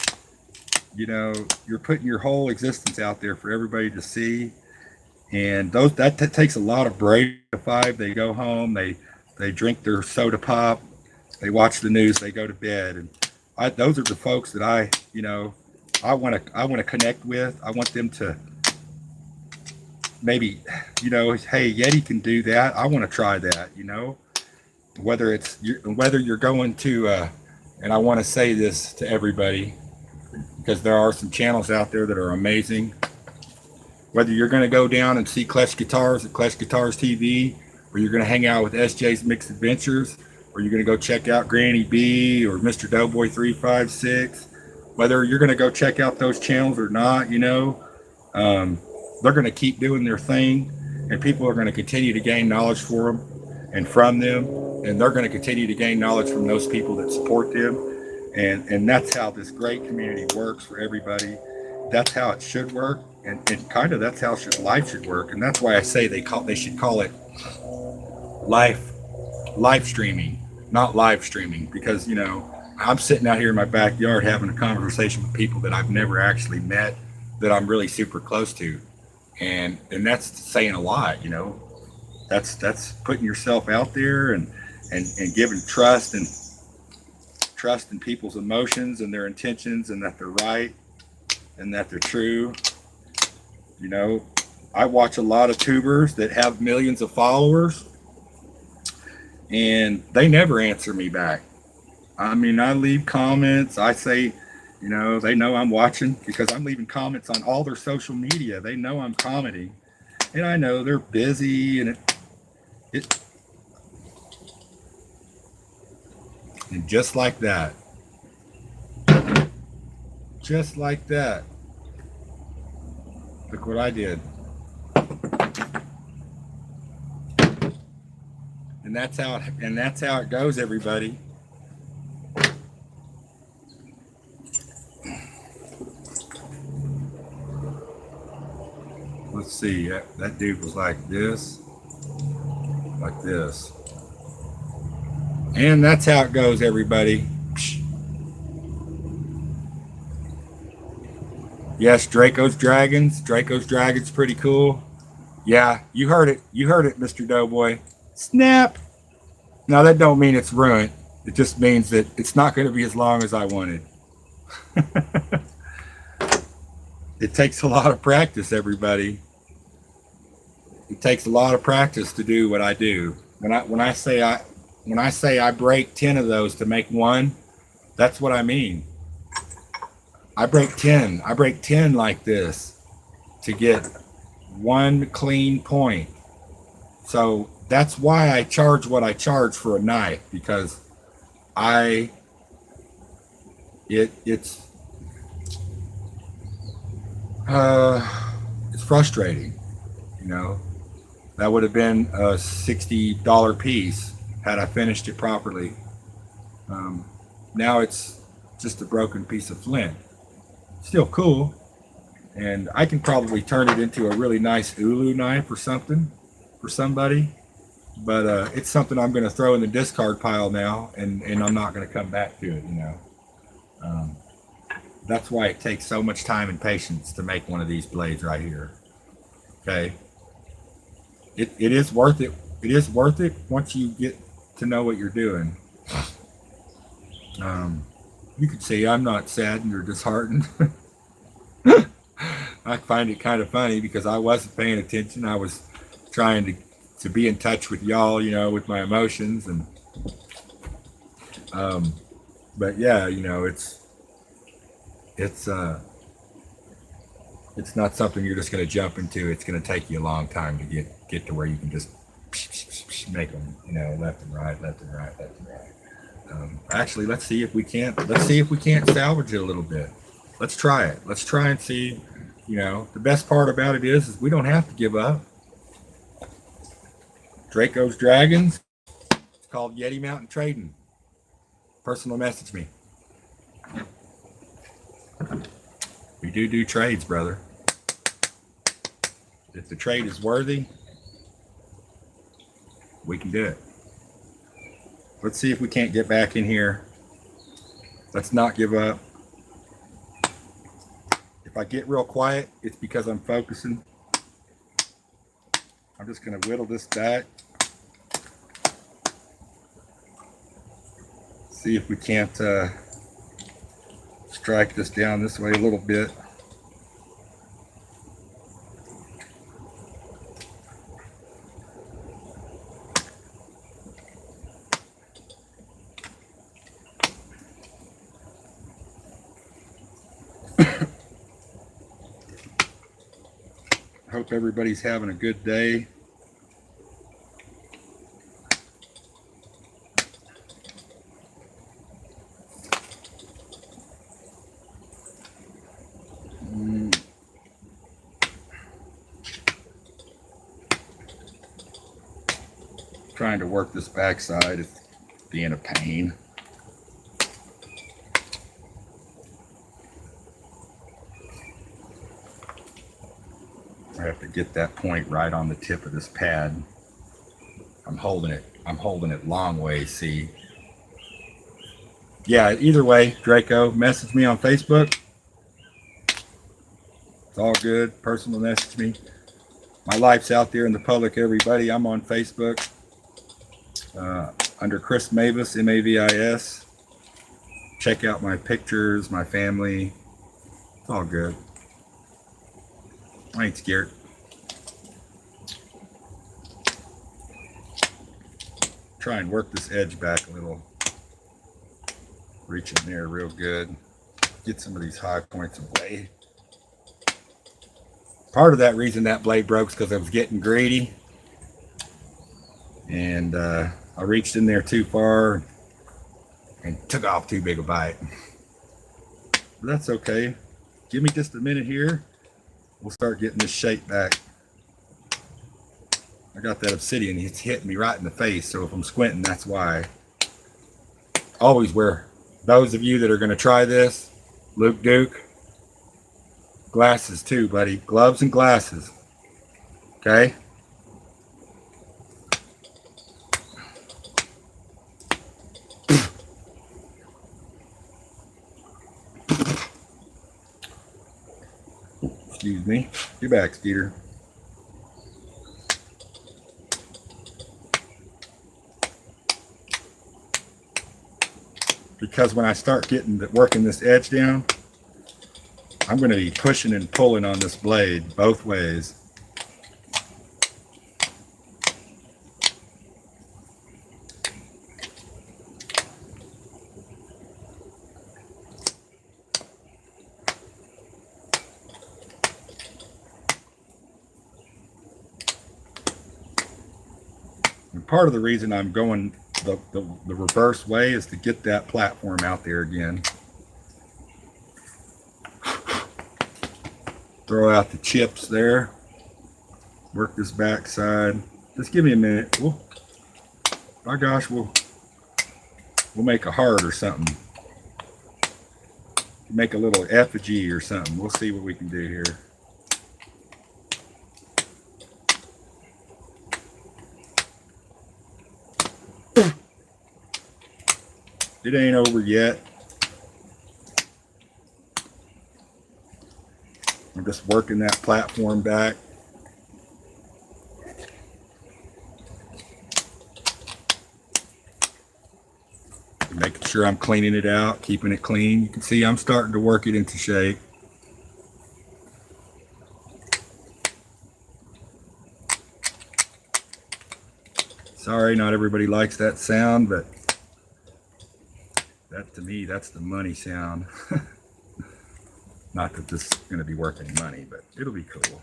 You know, you're putting your whole existence out there for everybody to see, and that takes a lot of bravery. 5, they go home, they drink their soda pop, they watch the news, they go to bed, and those are the folks that I want to connect with. I want them to maybe, hey, Yeti can do that. I want to try that. Whether you're going to, and I want to say this to everybody because there are some channels out there that are amazing. Whether you're going to go down and see Clutch Guitars at Clutch Guitars TV, or you're going to hang out with SJ's Mixed Adventures, or you're going to go check out Granny B or Mr. Doughboy 356, whether you're going to go check out those channels or not, they're going to keep doing their thing, and people are going to continue to gain knowledge for them and from them, and they're going to continue to gain knowledge from those people that support them, and that's how this great community works for everybody. That's how it should work, and kind of that's how life should work, and that's why I say they should call it live streaming, not live streaming, because I'm sitting out here in my backyard having a conversation with people that I've never actually met, that I'm really super close to, and that's saying a lot. That's putting yourself out there and giving trust in people's emotions and their intentions, and that they're right and that they're true. I watch a lot of tubers that have millions of followers, and they never answer me back. I mean, I leave comments. I say, they know I'm watching because I'm leaving comments on all their social media. They know I'm commenting, and I know they're busy, and and just like that, look what I did. And that's how it goes, everybody. Let's see, that dude was like this. And that's how it goes, everybody. Yes, Draco's Dragons. Draco's Dragons, pretty cool. Yeah, you heard it, Mr. Doughboy. Snap. Now that don't mean it's ruined. It just means that it's not going to be as long as I wanted. It takes a lot of practice, everybody. It takes a lot of practice to do what I do. When I say I break 10 of those to make one, that's what I mean. I break 10 like this to get one clean point. So that's why I charge what I charge for a knife, because it's frustrating. That would have been a $60 piece had I finished it properly. Now it's just a broken piece of flint. Still cool, and I can probably turn it into a really nice ulu knife or something for somebody, but it's something I'm going to throw in the discard pile now, and I'm not going to come back to it. That's why it takes so much time and patience to make one of these blades right here. Okay, it is worth it. It is worth it once you get to know what you're doing. You can see I'm not saddened or disheartened. I find it kind of funny because I wasn't paying attention. I was trying to be in touch with y'all, with my emotions, and but yeah, it's not something you're just going to jump into. It's going to take you a long time to get to where you can just make them, left and right. Actually, let's see if we can't salvage it a little bit. Let's try it. Let's try and see. The best part about it is we don't have to give up. Draco's Dragons. It's called Yeti Mountain Trading. Personal message me. We do trades, brother. If the trade is worthy, we can do it. Let's see if we can't get back in here. Let's not give up. If I get real quiet, it's because I'm focusing. I'm just going to whittle this back. See if we can't strike this down this way a little bit. Hope everybody's having a good day. Trying to work this backside is being a pain. I have to get that point right on the tip of this pad. I'm holding it long way, see. Yeah, either way, Draco, message me on Facebook. It's all good. Personal message me. My life's out there in the public, everybody. I'm on Facebook. Under Chris Mavis, M-A-V-I-S. Check out my pictures, my family. It's all good. I ain't scared. Try and work this edge back a little. Reach in there real good. Get some of these high points away. Part of that reason that blade broke is because I was getting greedy. And I reached in there too far and took off too big a bite. But that's okay. Give me just a minute here. We'll start getting this shape back. I got that obsidian. It's hitting me right in the face. So if I'm squinting, that's why. Always wear, those of you that are going to try this, Luke Duke, glasses too, buddy. Gloves and glasses. Okay? Excuse me. Get back, Skeeter. Because when I start working this edge down, I'm going to be pushing and pulling on this blade both ways. And part of the reason I'm going the reverse way is to get that platform out there again. Throw out the chips there. Work this back side. Just give me a minute. My gosh, we'll make a heart or something. Make a little effigy or something. We'll see what we can do here. It ain't over yet. I'm just working that platform back. Making sure I'm cleaning it out, keeping it clean. You can see I'm starting to work it into shape. Sorry, not everybody likes that sound, but that to me, that's the money sound. Not that this is going to be worth any money, but it'll be cool.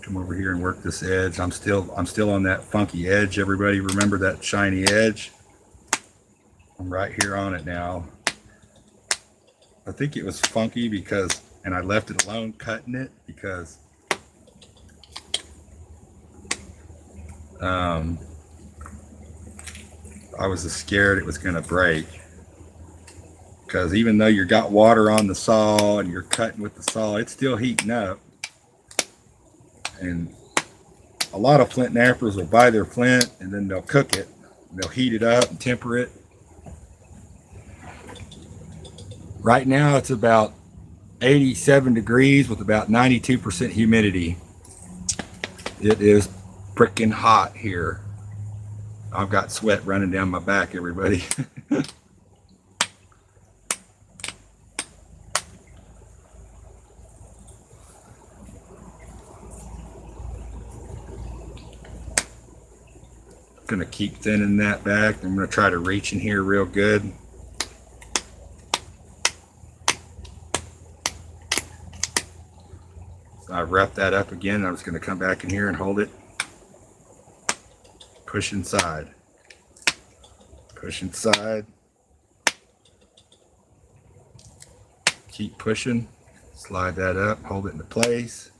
Come over here and work this edge. I'm still on that funky edge. Everybody remember that shiny edge? I'm right here on it now. I think it was funky because, and I left it alone cutting it because I was scared it was going to break, because even though you got water on the saw and you're cutting with the saw, it's still heating up. And a lot of flint knappers will buy their flint and then they'll cook it. They'll heat it up and temper it. Right now it's about 87 degrees with about 92% humidity. It is freaking hot here. I've got sweat running down my back, everybody. Gonna keep thinning that back. I'm gonna try to reach in here real good. So I wrap that up again. I'm just gonna come back in here and hold it. Push inside. Push inside. Keep pushing. Slide that up, hold it into place.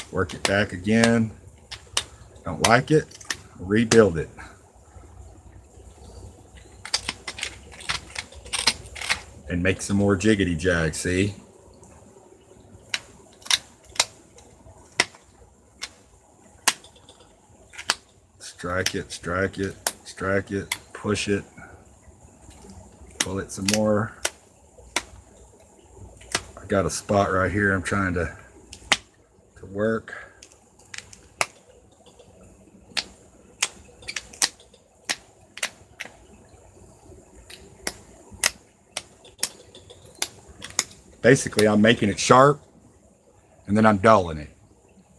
Work it back again. Don't like it, rebuild it. And make some more jiggity jags, see? Strike it, strike it, strike it, push it, pull it some more. I got a spot right here I'm trying to work. Basically, I'm making it sharp and then I'm dulling it.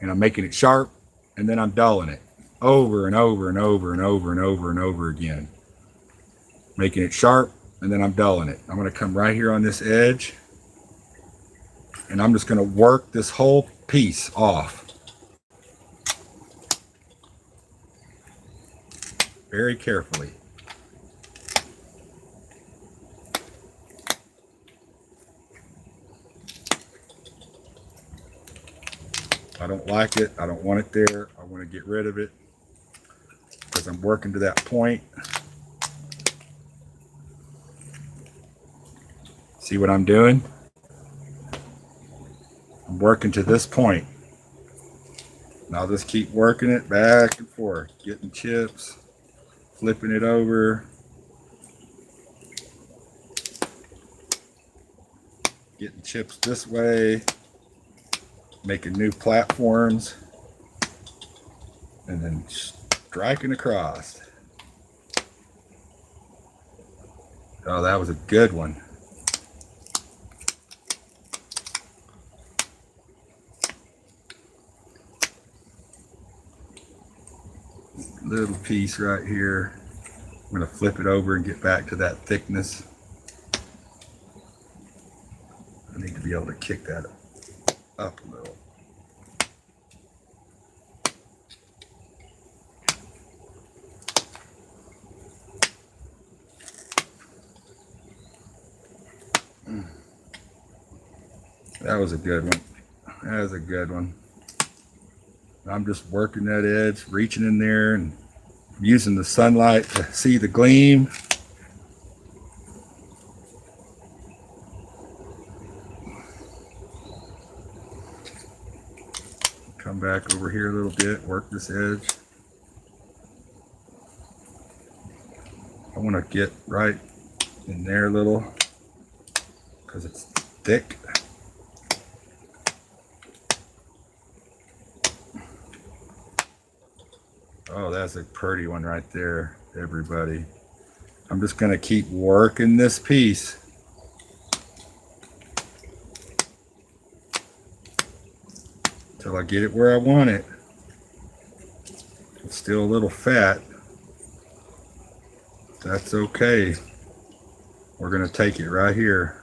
And I'm making it sharp and then I'm dulling it. Over and over and over and over and over and over again. Making it sharp and then I'm dulling it. I'm going to come right here on this edge and I'm just going to work this whole piece off. Very carefully. I don't like it. I don't want it there. I want to get rid of it because I'm working to that point. See what I'm doing? I'm working to this point. And I'll just keep working it back and forth, getting chips, flipping it over, getting chips this way, making new platforms, and then striking across. Oh, that was a good one. Little piece right here. I'm going to flip it over and get back to that thickness. I need to be able to kick that up a little. That was a good one. That was a good one. I'm just working that edge, reaching in there and using the sunlight to see the gleam. Come back over here a little bit, work this edge. I want to get right in there a little because it's thick. Oh, that's a pretty one right there, everybody. I'm just going to keep working this piece. Till I get it where I want it. It's still a little fat. That's okay. We're going to take it right here.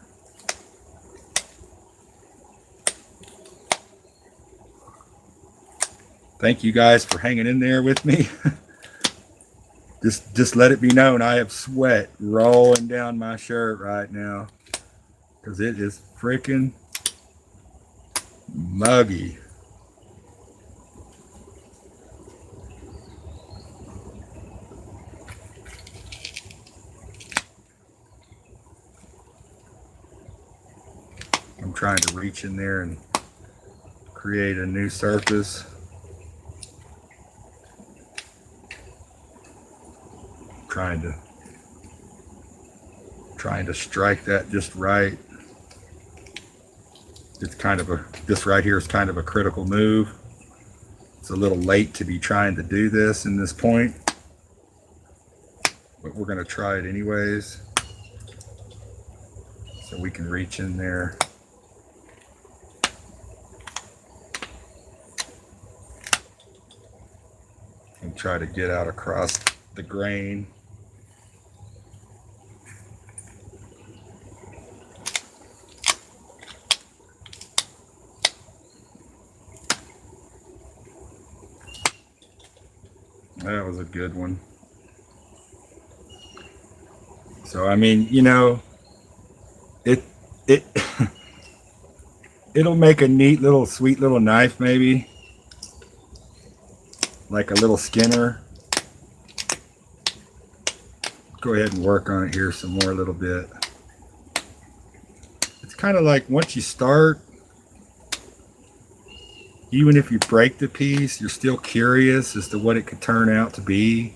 Thank you guys for hanging in there with me. Just let it be known I have sweat rolling down my shirt right now because it is freaking muggy. I'm trying to reach in there and create a new surface. Trying to strike that just right. It's kind of this right here is kind of a critical move. It's a little late to be trying to do this in this point, but we're going to try it anyways. So we can reach in there. And try to get out across the grain. That was a good one. So I mean, you know, it it'll make a neat little sweet little knife, maybe like a little Skinner. Go ahead and work on it here some more a little bit. It's kind of like once you start, even if you break the piece, you're still curious as to what it could turn out to be.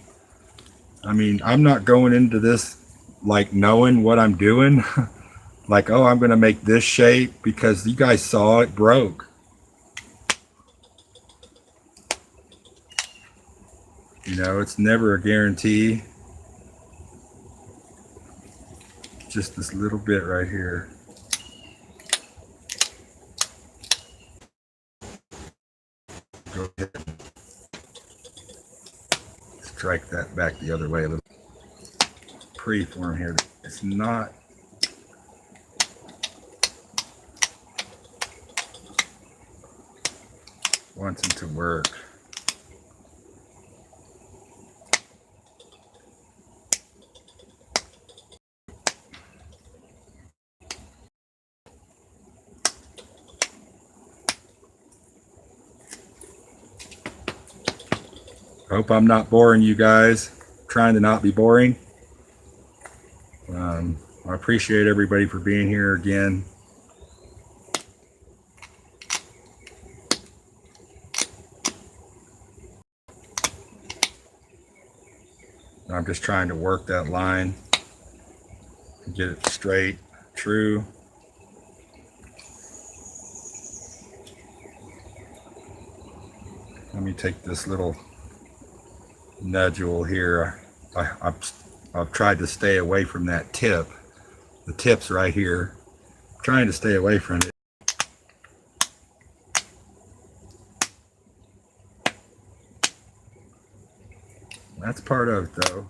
I mean, I'm not going into this like knowing what I'm doing. Like, oh, I'm going to make this shape because you guys saw it broke. You know, it's never a guarantee. Just this little bit right here. Go ahead and strike that back the other way a little. Preform here. It's not wanting to work. I hope I'm not boring you guys. Trying to not be boring. I appreciate everybody for being here again. I'm just trying to work that line and get it straight, true. Let me take this little nodule here. I've tried to stay away from that tip. The tip's right here. I'm trying to stay away from it. That's part of it though.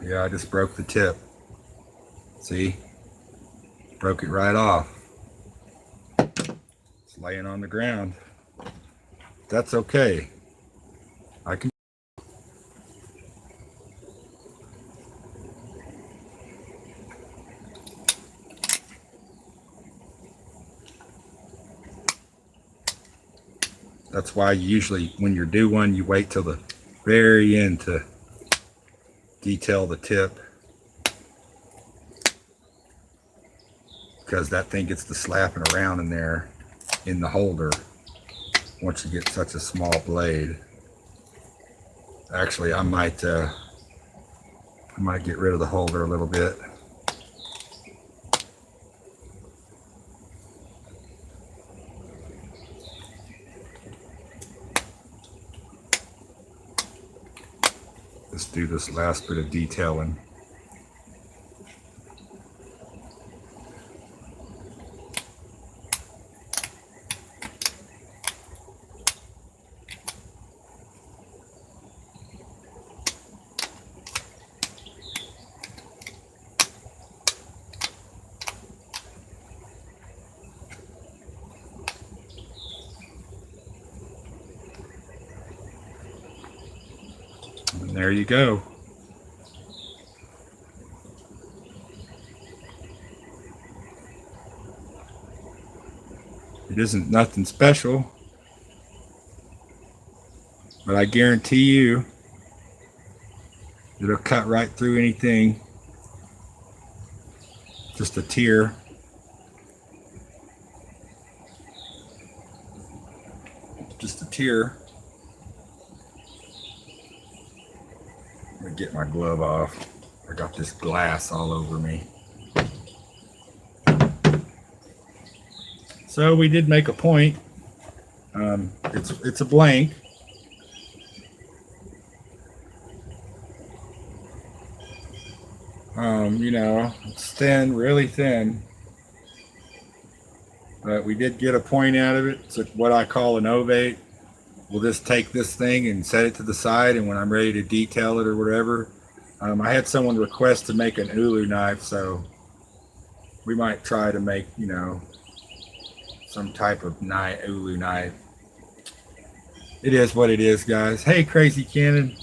Yeah, I just broke the tip. See? Broke it right off. It's laying on the ground. That's okay. I can. That's why usually when you do one, you wait till the very end to detail the tip, because that thing gets to slapping around in there in the holder once you get such a small blade. Actually, I might get rid of the holder a little bit. Let's do this last bit of detailing. And there you go. It isn't nothing special, but I guarantee you it'll cut right through anything just a tear. Just a tear. Let me get my glove off. I got this glass all over me. So we did make a point. It's a blank. You know, it's thin, really thin. But we did get a point out of it. It's what I call an ovate. We'll just take this thing and set it to the side, and when I'm ready to detail it or whatever, I had someone request to make an ulu knife, so we might try to make, you know, some type of ulu knife. It is what it is, guys. Hey, Crazy Cannon.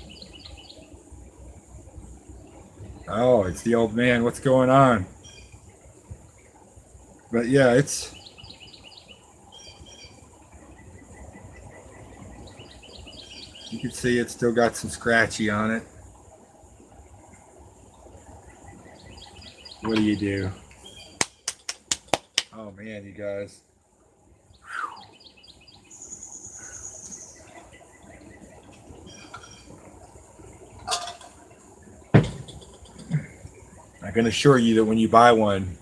Oh, it's the old man. What's going on? But yeah, it's... You can see it's still got some scratchy on it. What do you do? Oh man, you guys. I can assure you that when you buy one,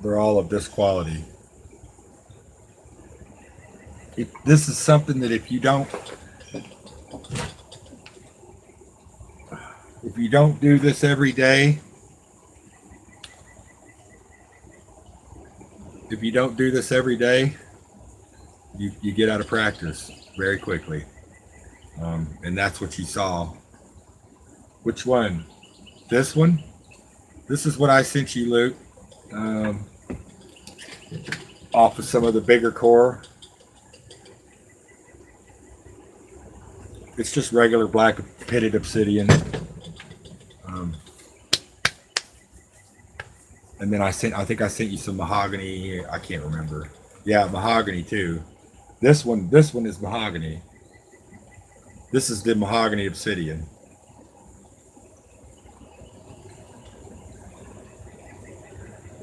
they're all of this quality. This is something that if you don't do this every day, you get out of practice very quickly. And that's what you saw. Which one? This one? This is what I sent you, Luke. Off of some of the bigger core. It's just regular black pitted obsidian. And then I think I sent you some mahogany. I can't remember. Yeah, mahogany too. This one is mahogany. This is the mahogany obsidian.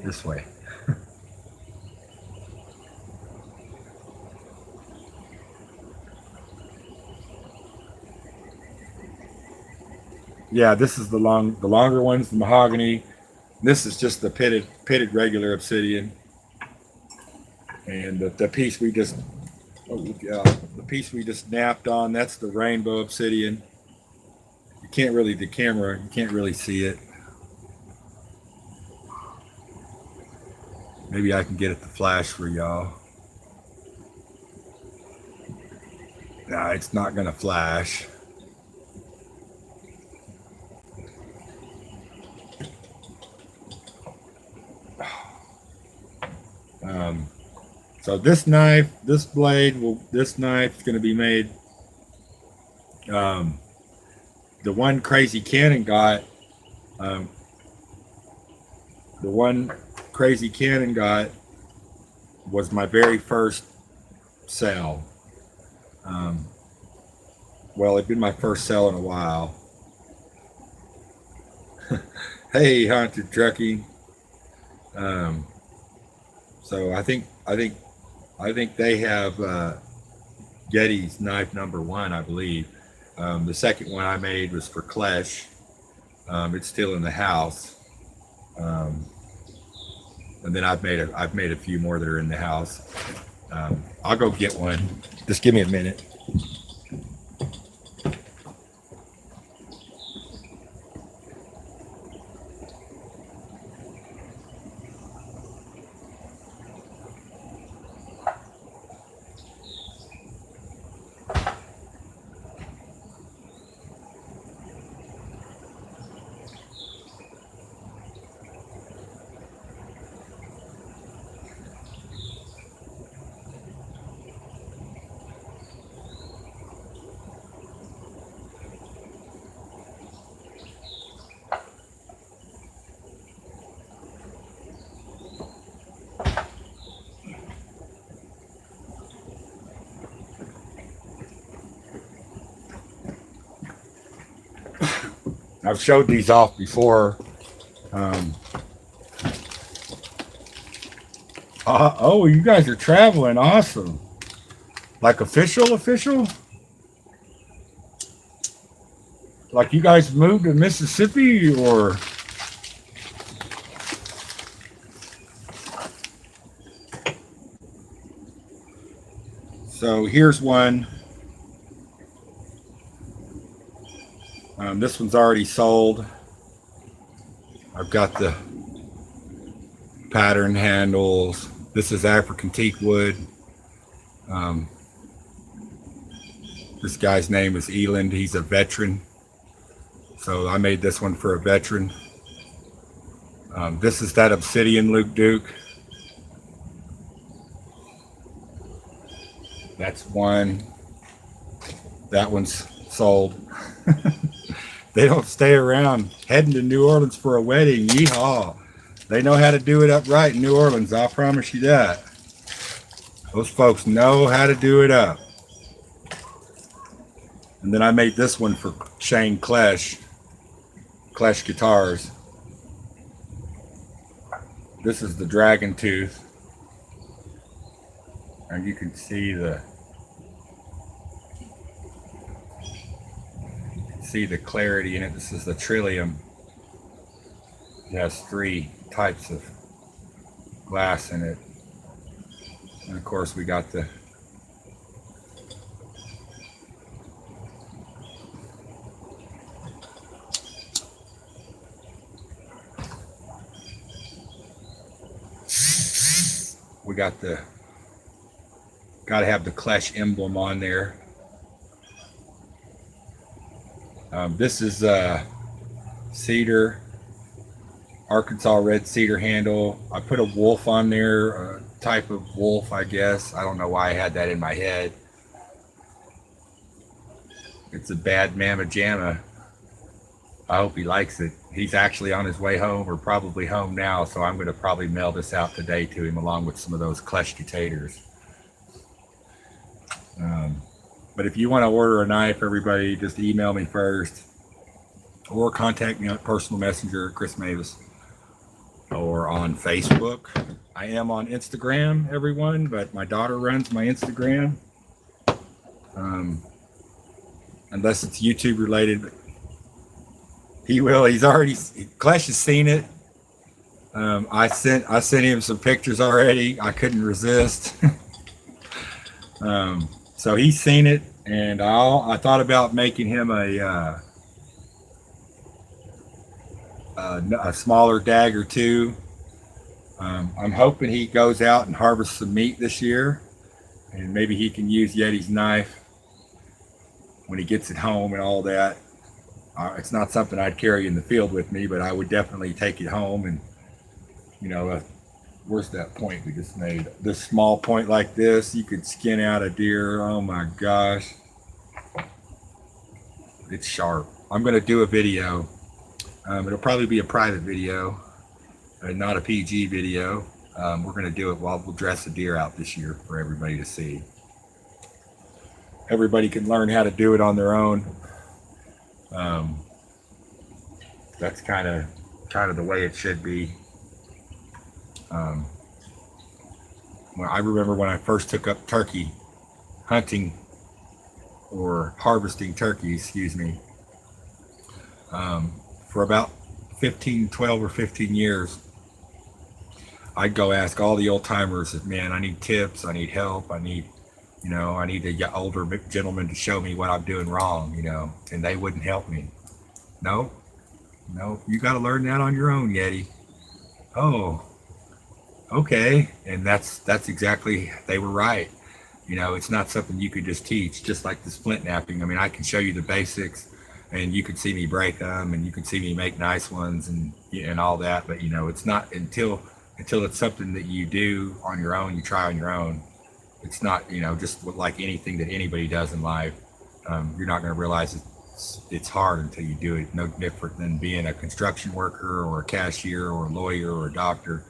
This way. Yeah, this is the longer ones, the mahogany. This is just the pitted regular obsidian. And the piece we just napped on, that's the rainbow obsidian. You can't really, the camera, you can't really see it. Maybe I can get it to flash for y'all. Nah, it's not gonna flash. So this knife, this knife is going to be made. The one Crazy Cannon got, was my very first sale. Well, it'd been my first sale in a while. Hey, Haunted Trucking. So I think they have Getty's knife number 1, I believe. The second one I made was for Klesh. It's still in the house. And then I've made a few more that are in the house. I'll go get one. Just give me a minute. I've showed these off before. Um, oh, you guys are traveling. Awesome. Like official? Like you guys moved to Mississippi or? So here's one. This one's already sold. I've got the pattern handles. This is African teak wood. This guy's name is Eland. He's a veteran. So I made this one for a veteran. This is that obsidian Luke Duke. That's one. That one's sold. They don't stay around heading to New Orleans for a wedding. Yeehaw. They know how to do it up right in New Orleans. I'll promise you that. Those folks know how to do it up. And then I made this one for Shane Klesch Guitars. This is the Dragon Tooth. And you can see the clarity in it. This is the Trillium. It has 3 types of glass in it. And of course we got the gotta have the Klesch emblem on there. This is cedar, Arkansas red cedar handle. I put a wolf on there, a type of wolf, I guess. I don't know why I had that in my head. It's a bad Mama Jamma. I hope he likes it. He's actually on his way home, or probably home now, so I'm going to probably mail this out today to him along with some of those Klesch taters. But if you want to order a knife, everybody, just email me first or contact me on personal messenger, Chris Mavis, or on Facebook. I am on Instagram, everyone, but my daughter runs my Instagram. Unless it's YouTube related. He will. He's already, Klesch has seen it. I sent him some pictures already. I couldn't resist. So he's seen it, and I thought about making him a smaller dagger too. I'm hoping he goes out and harvests some meat this year, and maybe he can use Yeti's knife when he gets it home and all that. It's not something I'd carry in the field with me, but I would definitely take it home. And where's that point we just made? This small point like this, you could skin out a deer. Oh my gosh, it's sharp. I'm going to do a video. It'll probably be a private video, not a PG video. We're going to do it while we'll dress a deer out this year for everybody to see. Everybody can learn how to do it on their own. That's kind of the way it should be. Well, I remember when I first took up turkey hunting, or harvesting turkey, excuse me, for about 12 or 15 years, I'd go ask all the old timers, man, I need tips, I need help, I need a older gentleman to show me what I'm doing wrong, and they wouldn't help me. No, you got to learn that on your own, Yeti. Oh, okay. And that's exactly, they were right. It's not something you could just teach, just like this flint knapping. I mean, I can show you the basics, and you can see me break them, and you can see me make nice ones and all that. But it's not until it's something that you do on your own, you try on your own. It's not, just like anything that anybody does in life. You're not going to realize it's hard until you do it. No different than being a construction worker or a cashier or a lawyer or a doctor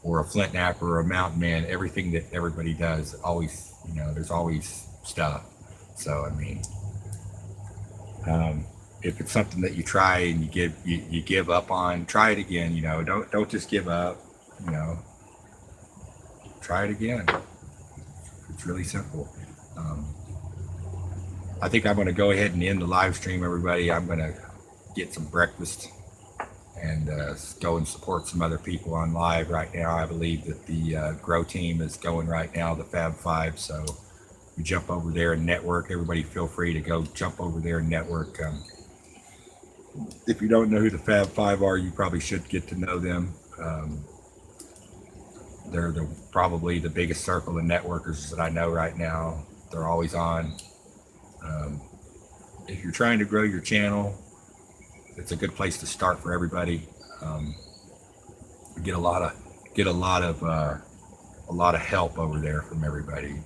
or a flint knapper or a mountain man. Everything that everybody does, always, there's always stuff. So, I mean, if it's something that you try and you give up on, try it again. You know, don't just give up. You know, try it again. It's really simple. Um, I think I'm going to go ahead and end the live stream, everybody. I'm going to get some breakfast and go and support some other people on live right now. I believe that the Grow team is going right now, the Fab Five. So we jump over there and network. Everybody feel free to go jump over there and network. If you don't know who the Fab Five are, you probably should get to know them. They're probably the biggest circle of networkers that I know right now. They're always on. If you're trying to grow your channel, it's a good place to start for everybody. Get a lot of help over there from everybody.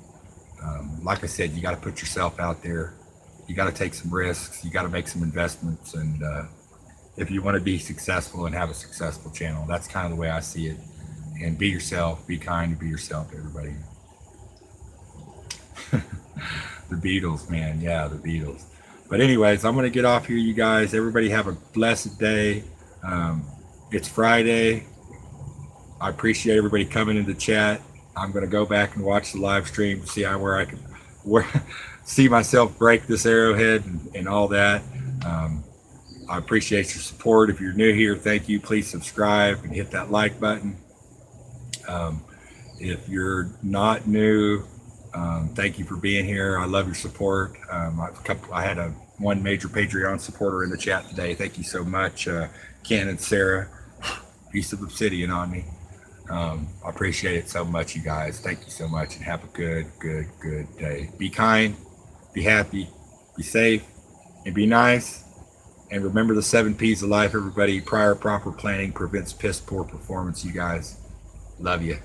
Like I said, you got to put yourself out there. You got to take some risks. You got to make some investments. And if you want to be successful and have a successful channel, that's kind of the way I see it. And be yourself. Be kind to be yourself, everybody. The Beatles, man. Yeah, the Beatles. But anyways, I'm going to get off here, you guys. Everybody have a blessed day. It's Friday. I appreciate everybody coming into chat. I'm going to go back and watch the live stream to see where I can see myself break this arrowhead and all that. I appreciate your support. If you're new here, thank you. Please subscribe and hit that like button. If you're not new, thank you for being here. I love your support. I had one major Patreon supporter in the chat today. Thank you so much, Ken and Sarah. Piece of obsidian on me. I appreciate it so much, you guys. Thank you so much, and have a good day. Be kind, be happy, be safe, and be nice. And remember the 7 P's of life, everybody. Prior proper planning prevents piss poor performance, you guys. Love you.